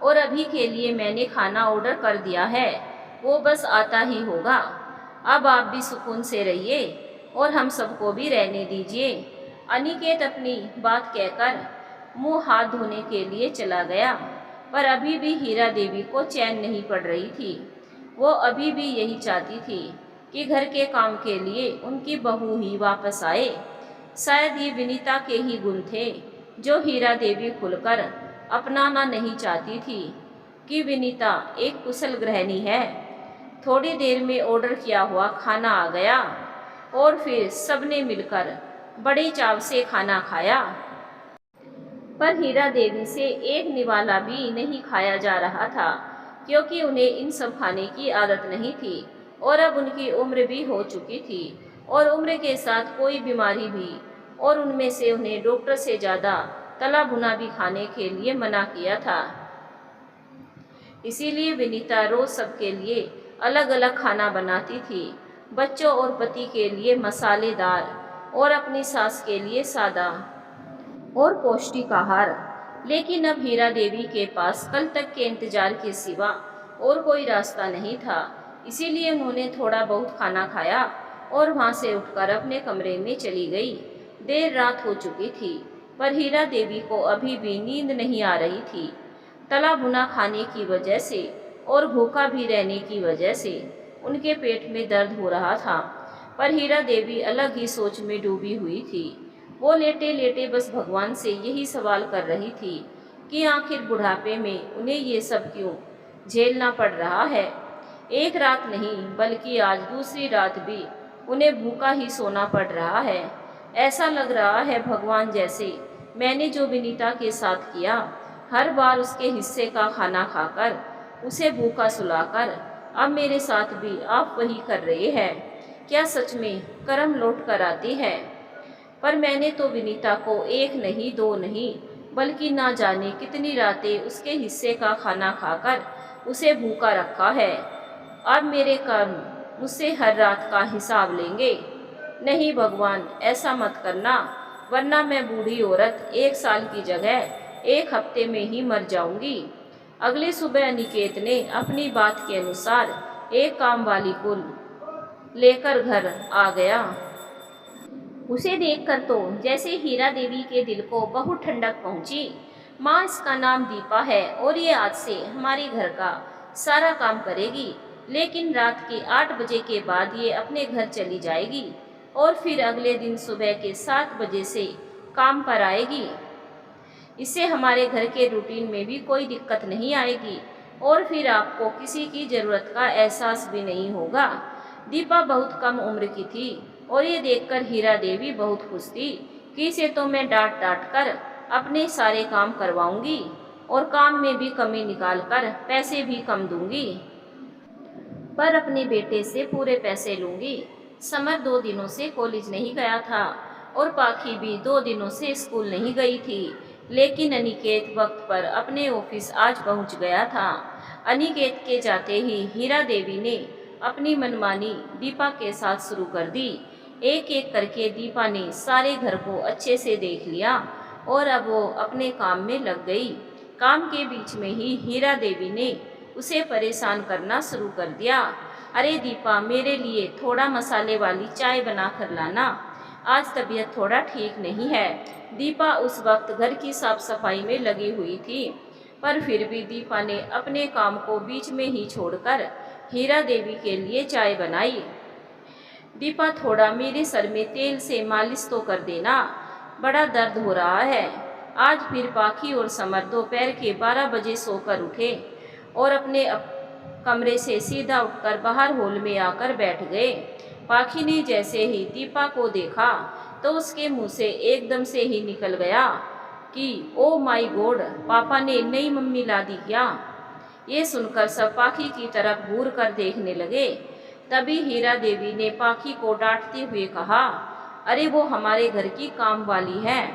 और अभी के लिए मैंने खाना ऑर्डर कर दिया है, वो बस आता ही होगा। अब आप भी सुकून से रहिए और हम सबको भी रहने दीजिए। अनिकेत अपनी बात कहकर मुंह हाथ धोने के लिए चला गया, पर अभी भी हीरा देवी को चैन नहीं पड़ रही थी। वो अभी भी यही चाहती थी कि घर के काम के लिए उनकी बहू ही वापस आए। शायद ये विनीता के ही गुण थे जो हीरा देवी खुलकर अपनाना नहीं चाहती थी कि विनीता एक कुशल गृहिणी है। थोड़ी देर में ऑर्डर किया हुआ खाना आ गया और फिर सबने मिलकर बड़े चाव से खाना खाया। पर हीरा देवी से एक निवाला भी नहीं खाया जा रहा था, क्योंकि उन्हें इन सब खाने की आदत नहीं थी और अब उनकी उम्र भी हो चुकी थी और उम्र के साथ कोई बीमारी भी, और उनमें से उन्हें डॉक्टर से ज़्यादा तला भुना भी खाने के लिए मना किया था। इसीलिए विनीता रोज सबके लिए अलग अलग खाना बनाती थी, बच्चों और पति के लिए मसालेदार और अपनी सास के लिए सादा और पौष्टिक आहार। लेकिन अब हीरा देवी के पास कल तक के इंतजार के सिवा और कोई रास्ता नहीं था। इसीलिए उन्होंने थोड़ा बहुत खाना खाया और वहां से उठकर अपने कमरे में चली गई। देर रात हो चुकी थी, पर हीरा देवी को अभी भी नींद नहीं आ रही थी। तला भुना खाने की वजह से और भूखा भी रहने की वजह से उनके पेट में दर्द हो रहा था। पर हीरा देवी अलग ही सोच में डूबी हुई थी। वो लेटे लेटे बस भगवान से यही सवाल कर रही थी कि आखिर बुढ़ापे में उन्हें ये सब क्यों झेलना पड़ रहा है। एक रात नहीं बल्कि आज दूसरी रात भी उन्हें भूखा ही सोना पड़ रहा है। ऐसा लग रहा है भगवान जैसे मैंने जो विनीता के साथ किया, हर बार उसके हिस्से का खाना खाकर उसे भूखा सुलाकर, अब मेरे साथ भी आप वही कर रहे हैं। क्या सच में कर्म लौट कर आती है? पर मैंने तो विनीता को एक नहीं दो नहीं बल्कि ना जाने कितनी रातें उसके हिस्से का खाना खाकर उसे भूखा रखा है। अब मेरे कर्म मुझसे हर रात का हिसाब लेंगे। नहीं भगवान, ऐसा मत करना, वरना मैं बूढ़ी औरत 1 साल की जगह 1 हफ्ते में ही मर जाऊंगी। अगली सुबह अनिकेत ने अपनी बात के अनुसार एक काम वाली को लेकर घर आ गया। उसे देखकर तो जैसे हीरा देवी के दिल को बहुत ठंडक पहुंची। माँ, इसका नाम दीपा है और ये आज से हमारे घर का सारा काम करेगी, लेकिन रात के 8 बजे के बाद ये अपने घर चली जाएगी और फिर अगले दिन सुबह के 7 बजे से काम पर आएगी। इससे हमारे घर के रूटीन में भी कोई दिक्कत नहीं आएगी और फिर आपको किसी की ज़रूरत का एहसास भी नहीं होगा। दीपा बहुत कम उम्र की थी और ये देखकर हीरा देवी बहुत खुश थी कि इसे तो मैं डांट डांट कर अपने सारे काम करवाऊंगी और काम में भी कमी निकाल कर पैसे भी कम दूंगी, पर अपने बेटे से पूरे पैसे लूंगी। समर 2 दिनों से कॉलेज नहीं गया था और पाखी भी 2 दिनों से स्कूल नहीं गई थी, लेकिन अनिकेत वक्त पर अपने ऑफिस आज पहुंच गया था। अनिकेत के जाते ही हीरा देवी ने अपनी मनमानी दीपा के साथ शुरू कर दी। एक एक करके दीपा ने सारे घर को अच्छे से देख लिया और अब वो अपने काम में लग गई। काम के बीच में ही हीरा देवी ने उसे परेशान करना शुरू कर दिया। अरे दीपा, मेरे लिए थोड़ा मसाले वाली चाय बना कर लाना, आज तबीयत थोड़ा ठीक नहीं है। दीपा उस वक्त घर की साफ सफाई में लगी हुई थी, पर फिर भी दीपा ने अपने काम को बीच में ही छोड़कर हीरा देवी के लिए चाय बनाई। दीपा, थोड़ा मेरे सर में तेल से मालिश तो कर देना, बड़ा दर्द हो रहा है। आज फिर पाखी और समर दोपहर के 12 बजे सोकर उठे और अपने कमरे से सीधा उठकर बाहर हॉल में आकर बैठ गए। पाखी ने जैसे ही दीपा को देखा तो उसके मुंह से एकदम से ही निकल गया कि ओ माय गॉड, पापा ने नई मम्मी ला दी क्या। ये सुनकर सब पाखी की तरफ घूर कर देखने लगे। तभी हीरा देवी ने पाखी को डांटते हुए कहा, अरे वो हमारे घर की काम वाली है,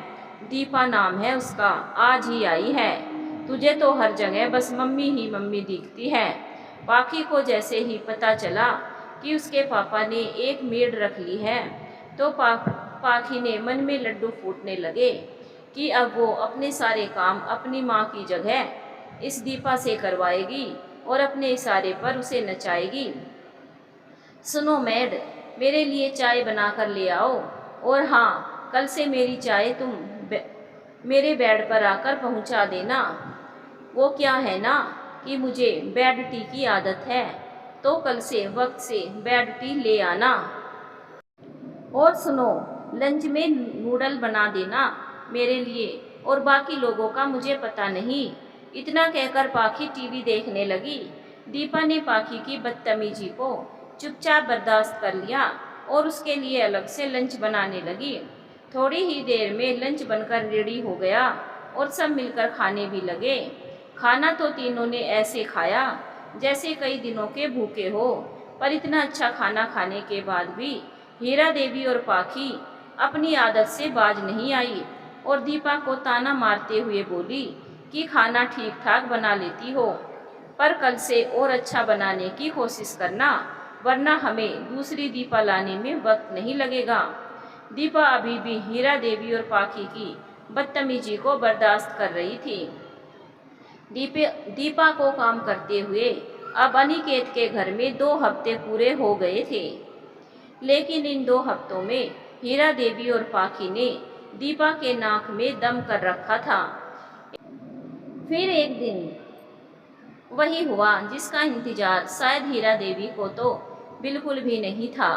दीपा नाम है उसका, आज ही आई है। तुझे तो हर जगह बस मम्मी ही मम्मी दिखती है। पाखी को जैसे ही पता चला कि उसके पापा ने एक मेड रख ली है तो पाखी ने मन में लड्डू फूटने लगे कि अब वो अपने सारे काम अपनी माँ की जगह इस दीपा से करवाएगी और अपने इशारे पर उसे नचाएगी। सुनो मैड, मेरे लिए चाय बना कर ले आओ, और हाँ, कल से मेरी चाय तुम मेरे बेड पर आकर पहुंचा देना। वो क्या है ना कि मुझे बेड टी की आदत है, तो कल से वक्त से बेड टी ले आना। और सुनो, लंच में नूडल बना देना मेरे लिए, और बाकी लोगों का मुझे पता नहीं। इतना कहकर पाखी टीवी देखने लगी। दीपा ने पाखी की बदतमीजी को चुपचाप बर्दाश्त कर लिया और उसके लिए अलग से लंच बनाने लगी। थोड़ी ही देर में लंच बनकर रेडी हो गया और सब मिलकर खाने भी लगे। खाना तो तीनों ने ऐसे खाया जैसे कई दिनों के भूखे हो, पर इतना अच्छा खाना खाने के बाद भी हीरा देवी और पाखी अपनी आदत से बाज नहीं आई और दीपा को ताना मारते हुए बोली कि खाना ठीक ठाक बना लेती हो, पर कल से और अच्छा बनाने की कोशिश करना, वरना हमें दूसरी दीपा लाने में वक्त नहीं लगेगा। दीपा अभी भी हीरा देवी और पाखी की बदतमीजी को बर्दाश्त कर रही थी। दीपा को काम करते हुए अब अनिकेत के घर में 2 हफ्ते पूरे हो गए थे, लेकिन इन 2 हफ्तों में हीरा देवी और पाखी ने दीपा के नाक में दम कर रखा था। फिर एक दिन वही हुआ जिसका इंतजार शायद हीरा देवी को तो बिल्कुल भी नहीं था।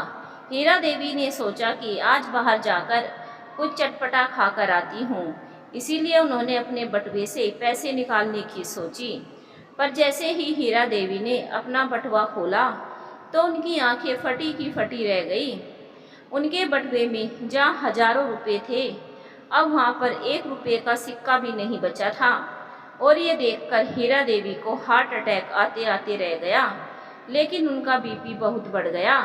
हीरा देवी ने सोचा कि आज बाहर जाकर कुछ चटपटा खाकर आती हूँ, इसीलिए उन्होंने अपने बटुए से पैसे निकालने की सोची। पर जैसे ही हीरा देवी ने अपना बटुआ खोला तो उनकी आंखें फटी की फटी रह गई। उनके बटुए में जहाँ हजारों रुपए थे, अब वहाँ पर 1 रुपये का सिक्का भी नहीं बचा था। और ये देखकर हीरा देवी को हार्ट अटैक आते आते रह गया, लेकिन उनका बीपी बहुत बढ़ गया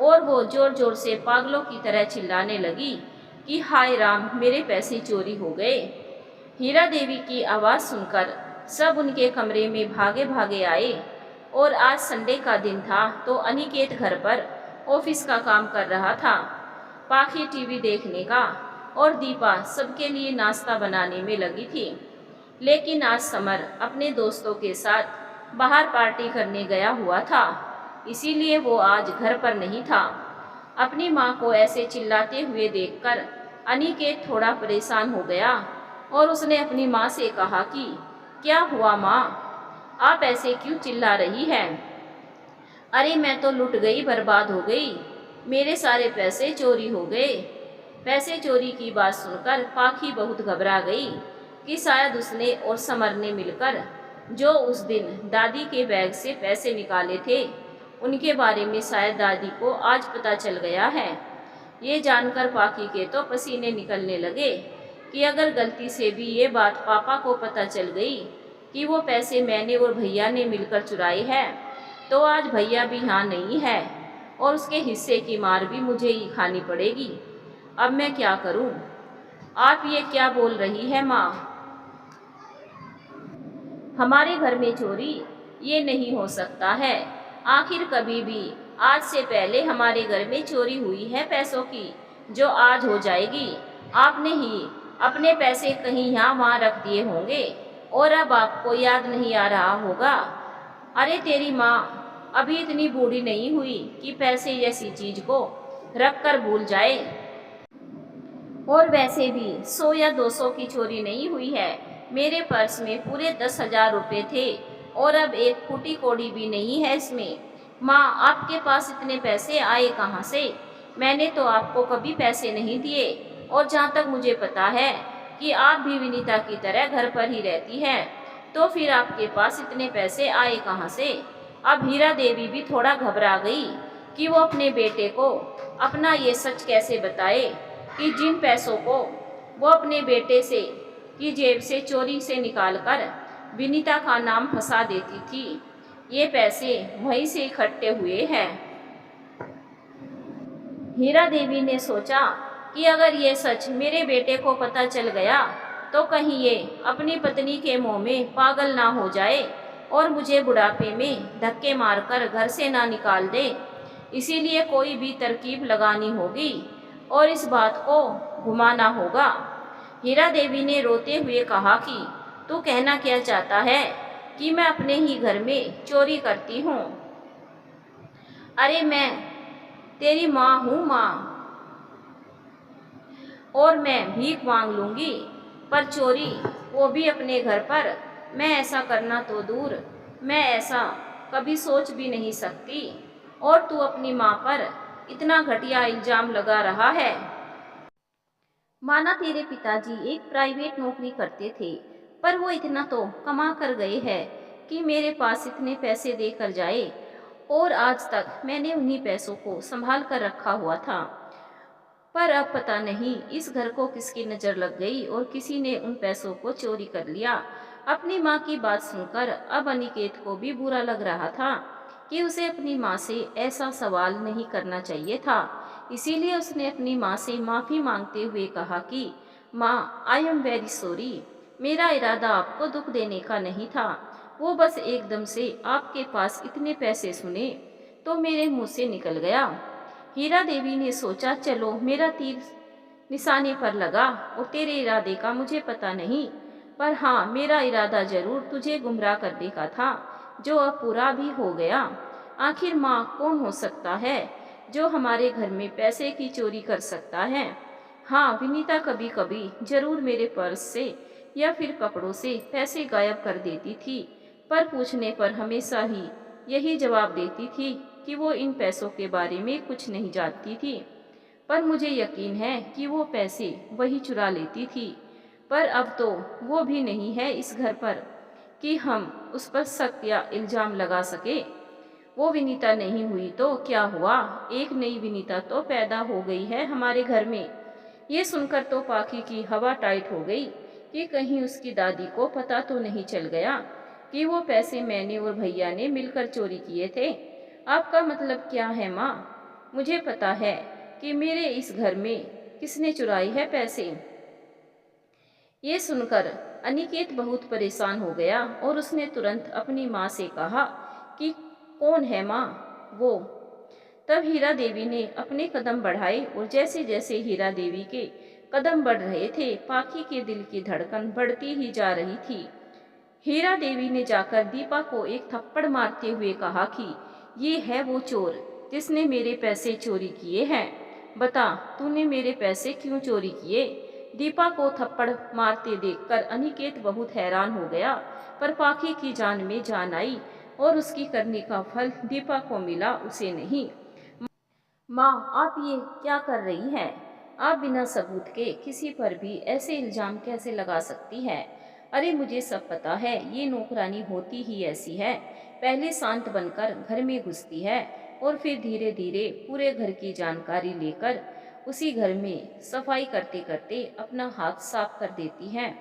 और वो जोर जोर से पागलों की तरह चिल्लाने लगी कि हाय राम, मेरे पैसे चोरी हो गए। हीरा देवी की आवाज़ सुनकर सब उनके कमरे में भागे भागे आए और आज संडे का दिन था तो अनिकेत घर पर ऑफिस का काम कर रहा था, पाखी टीवी देखने का और दीपा सबके लिए नाश्ता बनाने में लगी थी। लेकिन आज समर अपने दोस्तों के साथ बाहर पार्टी करने गया हुआ था, इसीलिए वो आज घर पर नहीं था। अपनी माँ को ऐसे चिल्लाते हुए देखकर अनिकेत थोड़ा परेशान हो गया और उसने अपनी माँ से कहा कि क्या हुआ माँ, आप ऐसे क्यों चिल्ला रही हैं? अरे मैं तो लुट गई, बर्बाद हो गई, मेरे सारे पैसे चोरी हो गए। पैसे चोरी की बात सुनकर पाखी बहुत घबरा गई कि शायद उसने और समर ने मिलकर जो उस दिन दादी के बैग से पैसे निकाले थे, उनके बारे में शायद दादी को आज पता चल गया है। ये जानकर पाखी के तो पसीने निकलने लगे कि अगर गलती से भी ये बात पापा को पता चल गई कि वो पैसे मैंने और भैया ने मिलकर चुराए हैं, तो आज भैया भी यहाँ नहीं है और उसके हिस्से की मार भी मुझे ही खानी पड़ेगी। अब मैं क्या करूँ? आप ये क्या बोल रही है माँ? हमारे घर में चोरी? ये नहीं हो सकता है। आखिर कभी भी आज से पहले हमारे घर में चोरी हुई है पैसों की, जो आज हो जाएगी। आपने ही अपने पैसे कहीं यहाँ वहाँ रख दिए होंगे और अब आपको याद नहीं आ रहा होगा। अरे तेरी माँ अभी इतनी बूढ़ी नहीं हुई कि पैसे जैसी चीज को रख कर भूल जाए। और वैसे भी 100 या 200 की चोरी नहीं हुई है। मेरे पर्स में पूरे 10,000 रुपये थे और अब एक फूटी कौड़ी भी नहीं है इसमें। माँ, आपके पास इतने पैसे आए कहाँ से? मैंने तो आपको कभी पैसे नहीं दिए, और जहाँ तक मुझे पता है कि आप भी विनीता की तरह घर पर ही रहती हैं, तो फिर आपके पास इतने पैसे आए कहाँ से? अब हीरा देवी भी थोड़ा घबरा गई कि वो अपने बेटे को अपना ये सच कैसे बताए कि जिन पैसों को वो अपने बेटे से की जेब से चोरी से निकालकर विनीता का नाम फंसा देती थी, ये पैसे वहीं से इकट्ठे हुए हैं। हीरा देवी ने सोचा कि अगर ये सच मेरे बेटे को पता चल गया तो कहीं ये अपनी पत्नी के मुंह में पागल ना हो जाए और मुझे बुढ़ापे में धक्के मारकर घर से ना निकाल दे। इसीलिए कोई भी तरकीब लगानी होगी और इस बात को घुमाना होगा। हीरा देवी ने रोते हुए कहा कि तू कहना क्या चाहता है कि मैं अपने ही घर में चोरी करती हूँ? अरे मैं तेरी माँ हूँ माँ, और मैं भीख मांग लूँगी, पर चोरी वो भी अपने घर पर। मैं ऐसा करना तो दूर, मैं ऐसा कभी सोच भी नहीं सकती। और तू अपनी माँ पर इतना घटिया इल्ज़ाम लगा रहा है। माना तेरे पिताजी एक प्राइवेट नौकरी करते थे, पर वो इतना तो कमा कर गए हैं कि मेरे पास इतने पैसे देकर जाए, और आज तक मैंने उन्हीं पैसों को संभाल कर रखा हुआ था। पर अब पता नहीं इस घर को किसकी नज़र लग गई और किसी ने उन पैसों को चोरी कर लिया। अपनी माँ की बात सुनकर अब अनिकेत को भी बुरा लग रहा था कि उसे अपनी माँ से ऐसा सवाल नहीं करना चाहिए था। इसीलिए उसने अपनी माँ से माफ़ी मांगते हुए कहा कि माँ, आई एम वेरी सॉरी। मेरा इरादा आपको दुख देने का नहीं था। वो बस एकदम से आपके पास इतने पैसे सुने तो मेरे मुंह से निकल गया। हीरा देवी ने सोचा, चलो मेरा तीर निशाने पर लगा और तेरे इरादे का मुझे पता नहीं, पर हाँ, मेरा इरादा जरूर तुझे गुमराह करने का था, जो अब पूरा भी हो गया। आखिर माँ कौन हो सकता है जो हमारे घर में पैसे की चोरी कर सकता है? हाँ, विनीता कभी कभी जरूर मेरे पर्स से या फिर कपड़ों से पैसे गायब कर देती थी, पर पूछने पर हमेशा ही यही जवाब देती थी कि वो इन पैसों के बारे में कुछ नहीं जानती थी। पर मुझे यकीन है कि वो पैसे वही चुरा लेती थी। पर अब तो वो भी नहीं है इस घर पर कि हम उस पर शक या इल्ज़ाम लगा सके। वो विनीता नहीं हुई तो क्या हुआ, एक नई विनीता तो पैदा हो गई है हमारे घर में। ये सुनकर तो पाखी की हवा टाइट हो गई कि कहीं उसकी दादी को पता तो नहीं चल गया कि वो पैसे मैंने और भैया ने मिलकर चोरी किए थे। आपका मतलब क्या है माँ? मुझे पता है कि मेरे इस घर में किसने चुराई है पैसे। ये सुनकर अनिकेत बहुत परेशान हो गया और उसने तुरंत अपनी माँ से कहा कि कौन है माँ वो? तब हीरा देवी ने अपने कदम बढ़ाए और जैसे जैसे हीरा देवी के कदम बढ़ रहे थे, पाखी के दिल की धड़कन बढ़ती ही जा रही थी। हीरा देवी ने जाकर दीपा को एक थप्पड़ मारते हुए कहा कि ये है वो चोर जिसने मेरे पैसे चोरी किए हैं। बता, तूने मेरे पैसे क्यों चोरी किए? दीपा को थप्पड़ मारते देखकर अनिकेत बहुत हैरान हो गया, पर पाखी की जान में जान आई और उसकी करनी का फल दीपा को मिला, उसे नहीं। माँ, आप ये क्या कर रही हैं? आप बिना सबूत के किसी पर भी ऐसे इल्जाम कैसे लगा सकती हैं? अरे मुझे सब पता है, ये नौकरानी होती ही ऐसी है। पहले शांत बनकर घर में घुसती है और फिर धीरे धीरे पूरे घर की जानकारी लेकर उसी घर में सफाई करते करते अपना हाथ साफ कर देती है।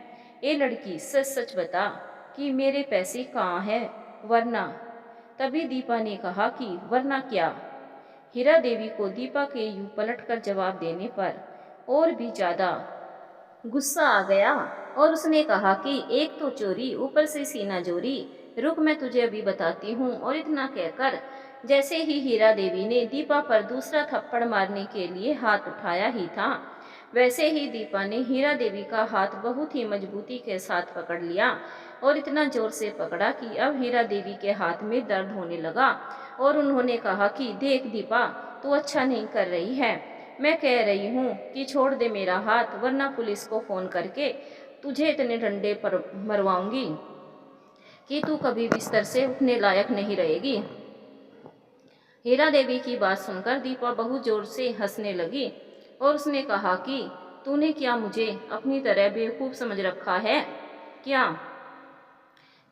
ए लड़की, सच सच बता कि मेरे पैसे कहाँ हैं, वरना। तभी दीपा ने कहा कि वरना क्या? हीरा देवी को दीपा के यूं पलटकर जवाब देने पर और भी ज्यादा गुस्सा आ गया और उसने कहा कि एक तो चोरी, ऊपर से सीना जोरी। रुक, मैं तुझे अभी बताती हूँ। और इतना कहकर जैसे ही हीरा देवी ने दीपा पर दूसरा थप्पड़ मारने के लिए हाथ उठाया ही था, वैसे ही दीपा ने हीरा देवी का हाथ बहुत ही मजबूती के साथ पकड़ लिया और इतना जोर से पकड़ा कि अब हीरा देवी के हाथ में दर्द होने लगा। और उन्होंने कहा कि देख दीपा, तू अच्छा नहीं कर रही है। मैं कह रही हूँ कि छोड़ दे मेरा हाथ, वरना पुलिस को फ़ोन करके तुझे इतने डंडे पर मरवाऊंगी कि तू कभी बिस्तर से उठने लायक नहीं रहेगी। हीरा देवी की बात सुनकर दीपा बहुत जोर से हंसने लगी और उसने कहा कि तूने क्या मुझे अपनी तरह बेवकूफ़ समझ रखा है क्या?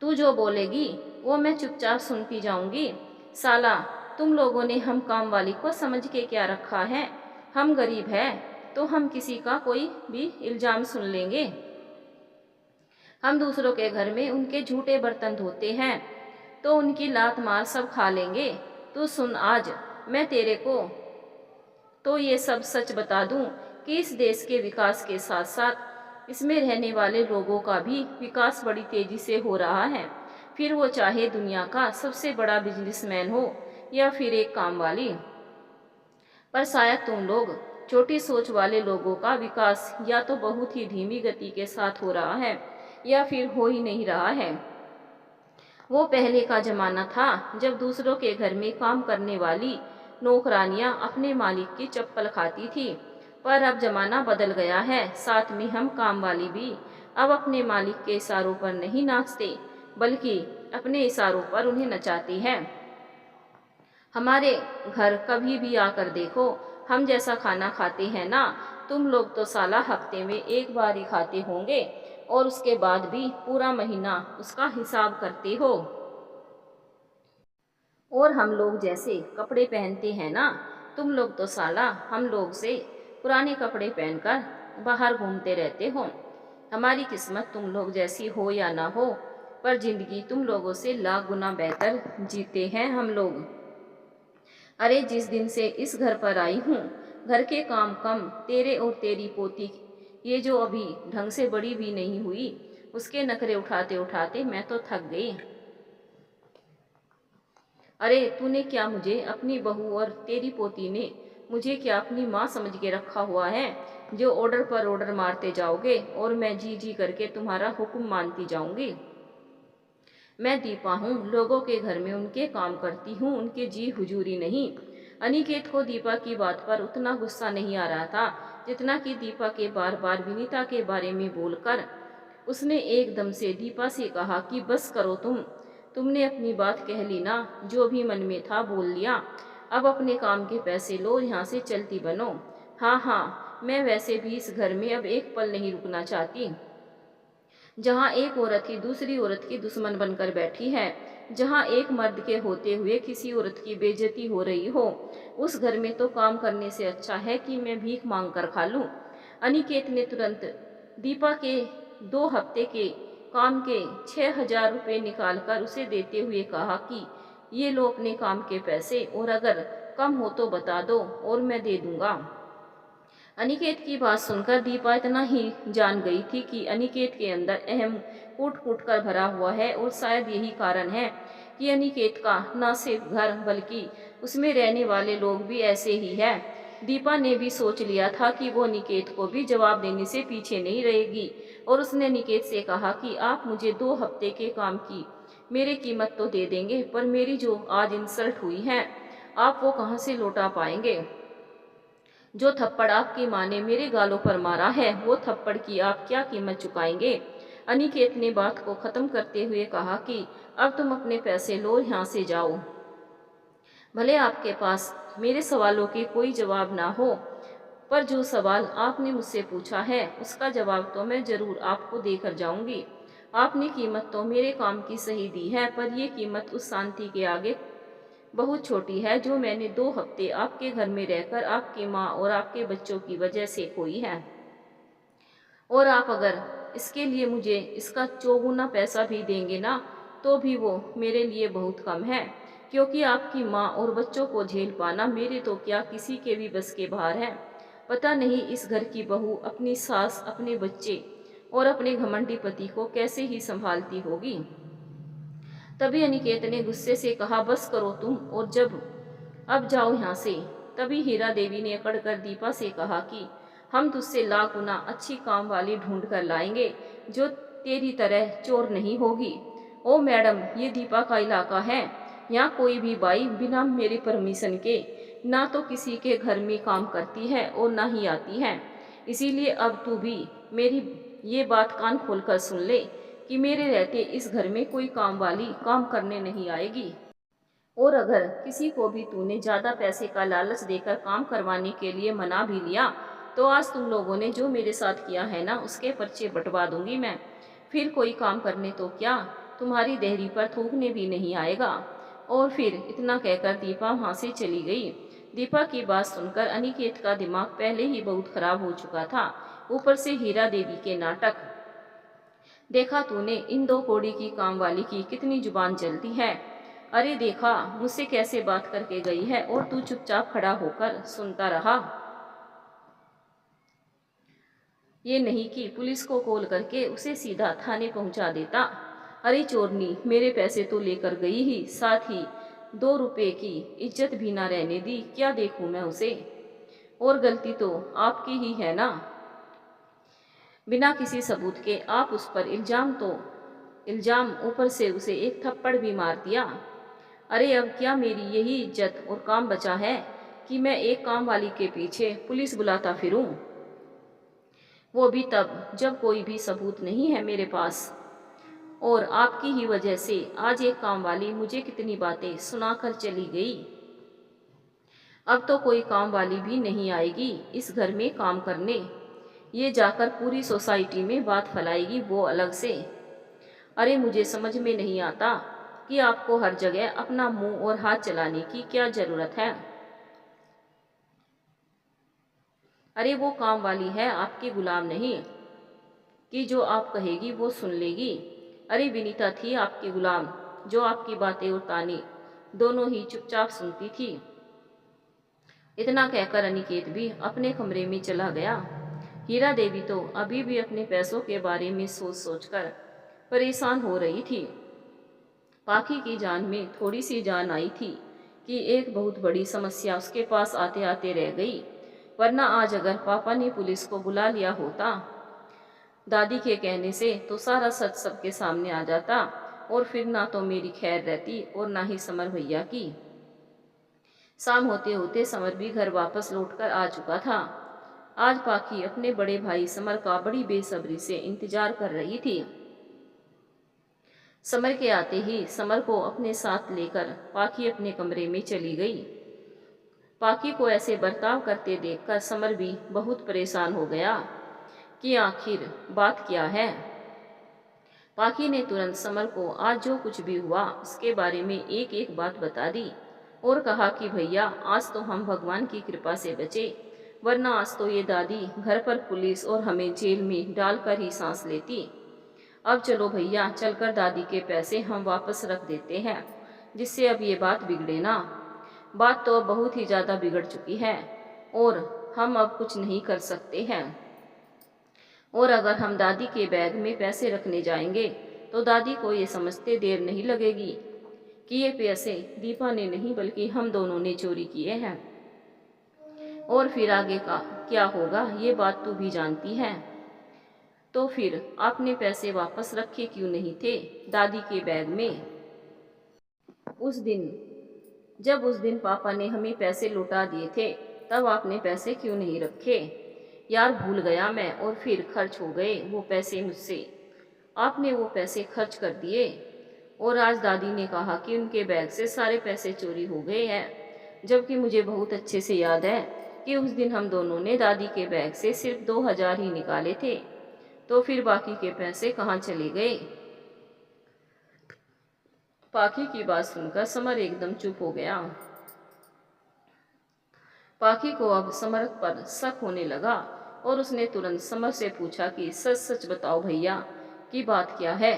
तू जो बोलेगी वो मैं चुपचाप सुनती जाऊंगी। साला, तुम लोगों ने हम काम वाली को समझ के क्या रखा है? हम गरीब हैं तो हम किसी का कोई भी इल्ज़ाम सुन लेंगे। हम दूसरों के घर में उनके झूठे बर्तन धोते हैं तो उनकी लात मार सब खा लेंगे। तू सुन, आज मैं तेरे को तो ये सब सच बता दूं कि इस देश के विकास के साथ साथ इसमें रहने वाले लोगों का भी विकास बड़ी तेजी से हो रहा है। फिर वो चाहे दुनिया का सबसे बड़ा बिजनेसमैन हो या फिर एक काम वाली। पर शायद तुम लोग छोटी सोच वाले लोगों का विकास या तो बहुत ही धीमी गति के साथ हो रहा है या फिर हो ही नहीं रहा है। वो पहले का जमाना था जब दूसरों के घर में काम करने वाली नौकरानियां अपने मालिक की चप्पल खाती थी। पर अब जमाना बदल गया है, साथ में हम काम वाली भी अब अपने मालिक के इशारों पर नहीं नाचते बल्कि अपने इशारों पर उन्हें नचाती हैं। हमारे घर कभी भी आकर देखो, हम जैसा खाना खाते हैं ना, तुम लोग तो साला हफ्ते में एक बार ही खाते होंगे और उसके बाद भी पूरा महीना उसका हिसाब करते हो। और हम लोग जैसे कपड़े पहनते हैं ना, तुम लोग तो साला हम लोग से पुराने कपड़े पहनकर बाहर घूमते रहते हो। हमारी किस्मत तुम लोग जैसी हो या ना हो, पर जिंदगी तुम लोगों से लाख गुना बेहतर जीते हैं हम लोग। अरे जिस दिन से इस घर पर आई हूँ, घर के काम कम, तेरे और तेरी पोती ये जो अभी ढंग से बड़ी भी नहीं हुई, उसके नखरे उठाते उठाते मैं तो थक गई। अरे तूने क्या मुझे अपनी बहू और तेरी पोती ने मुझे क्या अपनी माँ समझ के रखा हुआ है, जो ऑर्डर पर ऑर्डर मारते जाओगे और मैं जी जी करके तुम्हारा हुक्म मानती जाऊंगी। मैं दीपा हूँ, लोगों के घर में उनके काम करती हूँ, उनके जी हुजूरी नहीं। अनिकेत को दीपा की बात पर उतना गुस्सा नहीं आ रहा था जितना कि दीपा के बार बार विनीता के बारे में बोलकर उसने एकदम से दीपा से कहा कि बस करो तुमने अपनी बात कह ली ना, जो भी मन में था बोल लिया। अब अपने काम के पैसे लो, यहाँ से चलती बनो। हाँ हाँ, मैं वैसे भी इस घर में अब एक पल नहीं रुकना चाहती, जहाँ एक औरत ही दूसरी औरत की दुश्मन बनकर बैठी है, जहाँ एक मर्द के होते हुए किसी औरत की बेइज्जती हो रही हो। उस घर में तो काम करने से अच्छा है कि मैं भीख मांग कर खा लूं। अनिकेत ने तुरंत दीपा के 2 हफ्ते के काम के 6,000 रुपये निकालकर उसे देते हुए कहा कि ये लो अपने काम के पैसे, और अगर कम हो तो बता दो और मैं दे दूंगा। अनिकेत की बात सुनकर दीपा इतना ही जान गई थी कि अनिकेत के अंदर अहम कूट कूट कर भरा हुआ है, और शायद यही कारण है कि अनिकेत का न सिर्फ घर बल्कि उसमें रहने वाले लोग भी ऐसे ही है। दीपा ने भी सोच लिया था कि वो अनिकेत को भी जवाब देने से पीछे नहीं रहेगी, और उसने अनिकेत से कहा कि आप मुझे 2 हफ्ते के काम की मेरी कीमत तो दे देंगे, पर मेरी जो आज इंसल्ट हुई है आप वो कहाँ से लौटा पाएंगे? जो थप्पड़ आपकी माँ ने मेरे गालों पर मारा है, वो थप्पड़ की आप क्या कीमत चुकाएंगे? अनिकेत ने बात को खत्म करते हुए कहा कि अब तुम अपने पैसे लो, यहाँ से जाओ। भले आपके पास मेरे सवालों के कोई जवाब ना हो, पर जो सवाल आपने मुझसे पूछा है उसका जवाब तो मैं जरूर आपको देकर जाऊंगी। आपने कीमत तो मेरे काम की सही दी है, पर यह कीमत उस शांति के आगे बहुत छोटी है जो मैंने 2 हफ्ते आपके घर में रहकर आपकी माँ और आपके बच्चों की वजह से खोई है। और आप अगर इसके लिए मुझे इसका चौगुना पैसा भी देंगे ना, तो भी वो मेरे लिए बहुत कम है, क्योंकि आपकी माँ और बच्चों को झेल पाना मेरे तो क्या किसी के भी बस के बाहर है। पता नहीं इस घर की बहू अपनी सास, अपने बच्चे और अपने घमंडी पति को कैसे ही संभालती होगी। तभी अनिकेत ने गुस्से से कहा, बस करो तुम, और जब अब जाओ यहाँ से। तभी हीरा देवी ने अकड़ कर दीपा से कहा कि हम तुझसे लाख गुना अच्छी काम वाली ढूंढ कर लाएंगे जो तेरी तरह चोर नहीं होगी। ओ मैडम, ये दीपा का इलाका है, यहाँ कोई भी बाई बिना मेरे परमिशन के ना तो किसी के घर में काम करती है और ना ही आती है। इसीलिए अब तू भी मेरी ये बात कान खोलकर सुन ले कि मेरे रहते इस घर में कोई काम वाली काम करने नहीं आएगी। और अगर किसी को भी तूने ज्यादा पैसे का लालच देकर काम करवाने के लिए मना भी लिया, तो आज तुम लोगों ने जो मेरे साथ किया है ना, उसके पर्चे बंटवा दूंगी मैं। फिर कोई काम करने तो क्या, तुम्हारी देहरी पर थूकने भी नहीं आएगा। और फिर इतना कहकर दीपा वहां से चली गई। दीपा की बात सुनकर अनिकेत का दिमाग पहले ही बहुत खराब हो चुका था, ऊपर से हीरा देवी के नाटक। देखा तूने इन दो कौड़ी की काम वाली की कितनी जुबान चलती है। अरे देखा मुझसे कैसे बात करके गई है और तू चुपचाप खड़ा होकर सुनता रहा। ये नहीं कि पुलिस को कॉल करके उसे सीधा थाने पहुंचा देता। अरे चोरनी, मेरे पैसे तो लेकर गई ही, साथ ही 2 रुपए की इज्जत भी ना रहने दी। क्या देखूं मैं उसे। और गलती तो आपकी ही है ना, बिना किसी सबूत के आप उस पर इल्जाम ऊपर से उसे एक थप्पड़ भी मार दिया। अरे अब क्या मेरी यही इज्जत और काम बचा है कि मैं एक काम वाली के पीछे पुलिस बुलाता फिरूं, वो भी तब जब कोई भी सबूत नहीं है मेरे पास। और आपकी ही वजह से आज एक काम वाली मुझे कितनी बातें सुनाकर चली गई। अब तो कोई काम वाली भी नहीं आएगी इस घर में काम करने। ये जाकर पूरी सोसाइटी में बात फैलाएगी वो अलग से। अरे मुझे समझ में नहीं आता कि आपको हर जगह अपना मुंह और हाथ चलाने की क्या जरूरत है। अरे वो काम वाली है आपकी गुलाम नहीं कि जो आप कहेगी वो सुन लेगी। अरे विनीता थी आपकी गुलाम, जो आपकी बातें और ताने दोनों ही चुपचाप सुनती थी। इतना कहकर अनिकेत भी अपने कमरे में चला गया। हीरा देवी तो अभी भी अपने पैसों के बारे में सोच सोचकर परेशान हो रही थी। पाखी की जान में थोड़ी सी जान आई थी कि एक बहुत बड़ी समस्या उसके पास आते आते रह गई। वरना आज अगर पापा ने पुलिस को बुला लिया होता दादी के कहने से, तो सारा सच सबके सामने आ जाता और फिर ना तो मेरी खैर रहती और ना ही समर भैया की। शाम होते होते समर भी घर वापस लौटकर आ चुका था। आज पाखी अपने बड़े भाई समर का बड़ी बेसब्री से इंतजार कर रही थी। समर के आते ही समर को अपने साथ लेकर पाखी अपने कमरे में चली गई। पाखी को ऐसे बर्ताव करते देखकर समर भी बहुत परेशान हो गया कि आखिर बात क्या है। पाखी ने तुरंत समर को आज जो कुछ भी हुआ उसके बारे में एक एक बात बता दी और कहा कि भैया आज तो हम भगवान की कृपा से बचे, वरना आज तो ये दादी घर पर पुलिस और हमें जेल में डालकर ही सांस लेती। अब चलो भैया, चलकर दादी के पैसे हम वापस रख देते हैं, जिससे अब ये बात बिगड़े ना। बात तो अब बहुत ही ज़्यादा बिगड़ चुकी है और हम अब कुछ नहीं कर सकते हैं। और अगर हम दादी के बैग में पैसे रखने जाएंगे तो दादी को ये समझते देर नहीं लगेगी कि ये पैसे दीपा ने नहीं बल्कि हम दोनों ने चोरी किए हैं। और फिर आगे का क्या होगा ये बात तू भी जानती है। तो फिर आपने पैसे वापस रखे क्यों नहीं थे दादी के बैग में? उस दिन पापा ने हमें पैसे लौटा दिए थे, तब आपने पैसे क्यों नहीं रखे? यार भूल गया मैं, और फिर खर्च हो गए वो पैसे मुझसे। आपने वो पैसे खर्च कर दिए और आज दादी ने कहा कि उनके बैग से सारे पैसे चोरी हो गए हैं, जबकि मुझे बहुत अच्छे से याद है कि उस दिन हम दोनों ने दादी के बैग से सिर्फ 2000 ही निकाले थे। तो फिर बाकी के पैसे कहाँ चले गए? पाखी की बात सुनकर समर एकदम चुप हो गया। पाखी को अब समर पर शक होने लगा और उसने तुरंत समर से पूछा कि सच सच बताओ भैया कि बात क्या है,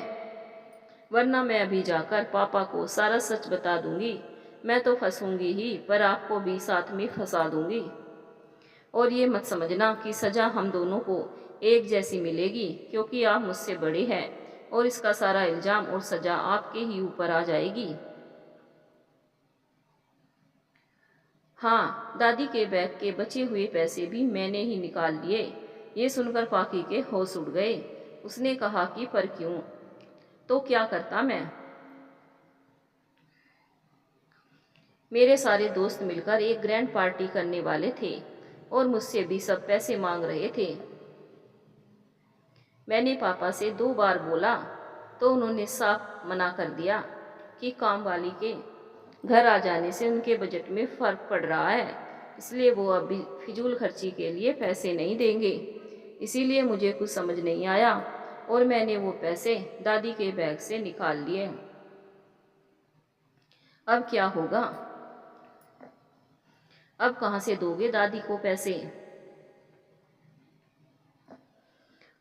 वरना मैं अभी जाकर पापा को सारा सच बता दूंगी। मैं तो फंसूंगी ही, पर आपको भी साथ में फंसा दूंगी। और ये मत समझना कि सजा हम दोनों को एक जैसी मिलेगी, क्योंकि आप मुझसे बड़े हैं और इसका सारा इल्जाम और सजा आपके ही ऊपर आ जाएगी। हाँ, दादी के बैग के बचे हुए पैसे भी मैंने ही निकाल लिए। ये सुनकर पाखी के होश उड़ गए। उसने कहा कि पर क्यों? तो क्या करता मैं? मेरे सारे दोस्त मिलकर एक ग्रैंड पार्टी करने वाले थे और मुझसे भी सब पैसे मांग रहे थे। मैंने पापा से 2 बार बोला तो उन्होंने साफ मना कर दिया कि काम वाली के घर आ जाने से उनके बजट में फ़र्क पड़ रहा है, इसलिए वो अभी फिजूल खर्ची के लिए पैसे नहीं देंगे। इसीलिए मुझे कुछ समझ नहीं आया और मैंने वो पैसे दादी के बैग से निकाल लिए। अब क्या होगा? अब कहाँ से दोगे दादी को पैसे?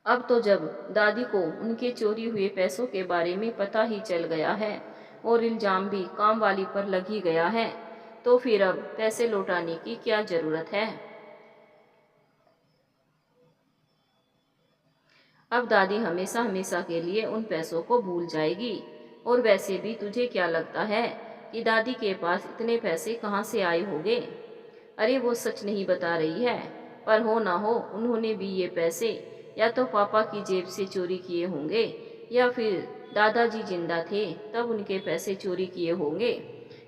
अब तो जब दादी को उनके चोरी हुए पैसों के बारे में पता ही चल गया है और इल्जाम भी काम वाली पर लग ही गया है, तो फिर अब पैसे लौटाने की क्या जरूरत है? अब दादी हमेशा हमेशा के लिए उन पैसों को भूल जाएगी। और वैसे भी तुझे क्या लगता है कि दादी के पास इतने पैसे कहाँ से आए होंगे? अरे वो सच नहीं बता रही है, पर हो ना हो उन्होंने भी ये पैसे या तो पापा की जेब से चोरी किए होंगे या फिर दादाजी जिंदा थे तब उनके पैसे चोरी किए होंगे,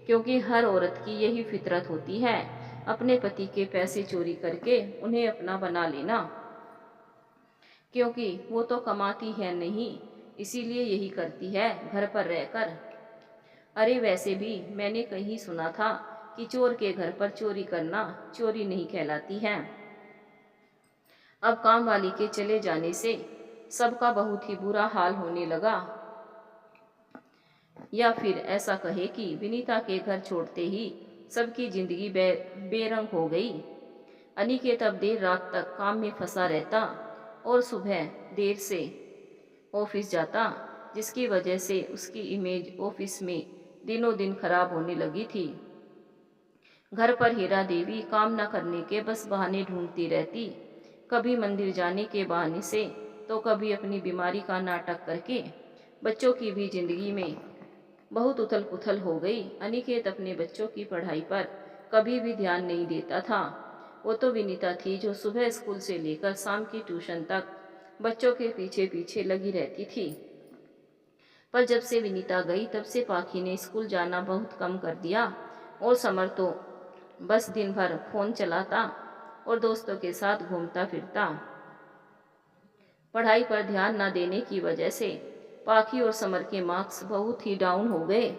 क्योंकि हर औरत की यही फितरत होती है, अपने पति के पैसे चोरी करके उन्हें अपना बना लेना, क्योंकि वो तो कमाती है नहीं, इसीलिए यही करती है घर पर रहकर। अरे वैसे भी मैंने कहीं सुना था कि चोर के घर पर चोरी करना चोरी नहीं कहलाती है। अब काम वाली के चले जाने से सबका बहुत ही बुरा हाल होने लगा। या फिर ऐसा कहे कि विनीता के घर छोड़ते ही सबकी जिंदगी बेरंग हो गई। अनिकेत अब देर रात तक काम में फंसा रहता और सुबह देर से ऑफिस जाता, जिसकी वजह से उसकी इमेज ऑफिस में दिनों दिन खराब होने लगी थी। घर पर हीरा देवी काम न करने के बस बहाने ढूंढती रहती, कभी मंदिर जाने के बहाने से तो कभी अपनी बीमारी का नाटक करके। बच्चों की भी जिंदगी में बहुत उथल पुथल हो गई। अनिकेत अपने बच्चों की पढ़ाई पर कभी भी ध्यान नहीं देता था। वो तो विनीता थी जो सुबह स्कूल से लेकर शाम की ट्यूशन तक बच्चों के पीछे पीछे लगी रहती थी। पर जब से विनीता गई तब से पाखी ने स्कूल जाना बहुत कम कर दिया और समर तो बस दिन भर फोन चलाता और दोस्तों के साथ घूमता फिरता। पढ़ाई पर ध्यान न देने की वजह से पाखी और समर के मार्क्स बहुत ही डाउन हो गए,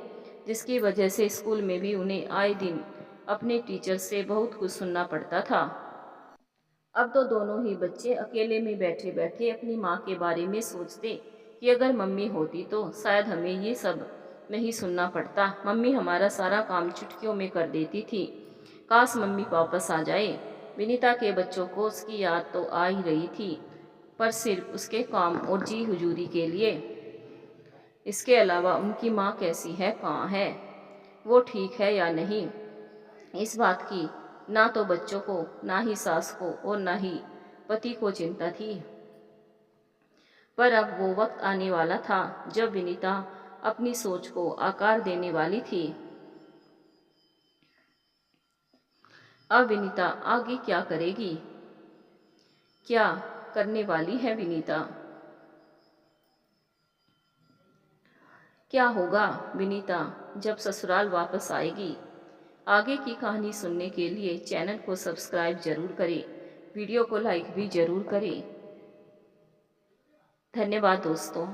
जिसकी वजह से स्कूल में भी उन्हें आए दिन अपने टीचर से बहुत कुछ सुनना पड़ता था। अब तो दोनों ही बच्चे अकेले में बैठे बैठे अपनी माँ के बारे में सोचते कि अगर मम्मी होती तो शायद हमें ये सब नहीं सुनना पड़ता। मम्मी हमारा सारा काम चुटकियों में कर देती थी। काश मम्मी वापस आ जाए। विनीता के बच्चों को उसकी याद तो आ ही रही थी, पर सिर्फ उसके काम और जी हुजूरी के लिए। इसके अलावा उनकी माँ कैसी है, कहाँ है, वो ठीक है या नहीं, इस बात की ना तो बच्चों को, ना ही सास को और ना ही पति को चिंता थी। पर अब वो वक्त आने वाला था जब विनीता अपनी सोच को आकार देने वाली थी। अब विनीता आगे क्या करेगी? क्या करने वाली है विनीता? क्या होगा विनीता जब ससुराल वापस आएगी? आगे की कहानी सुनने के लिए चैनल को सब्सक्राइब जरूर करें, वीडियो को लाइक भी जरूर करें। धन्यवाद दोस्तों।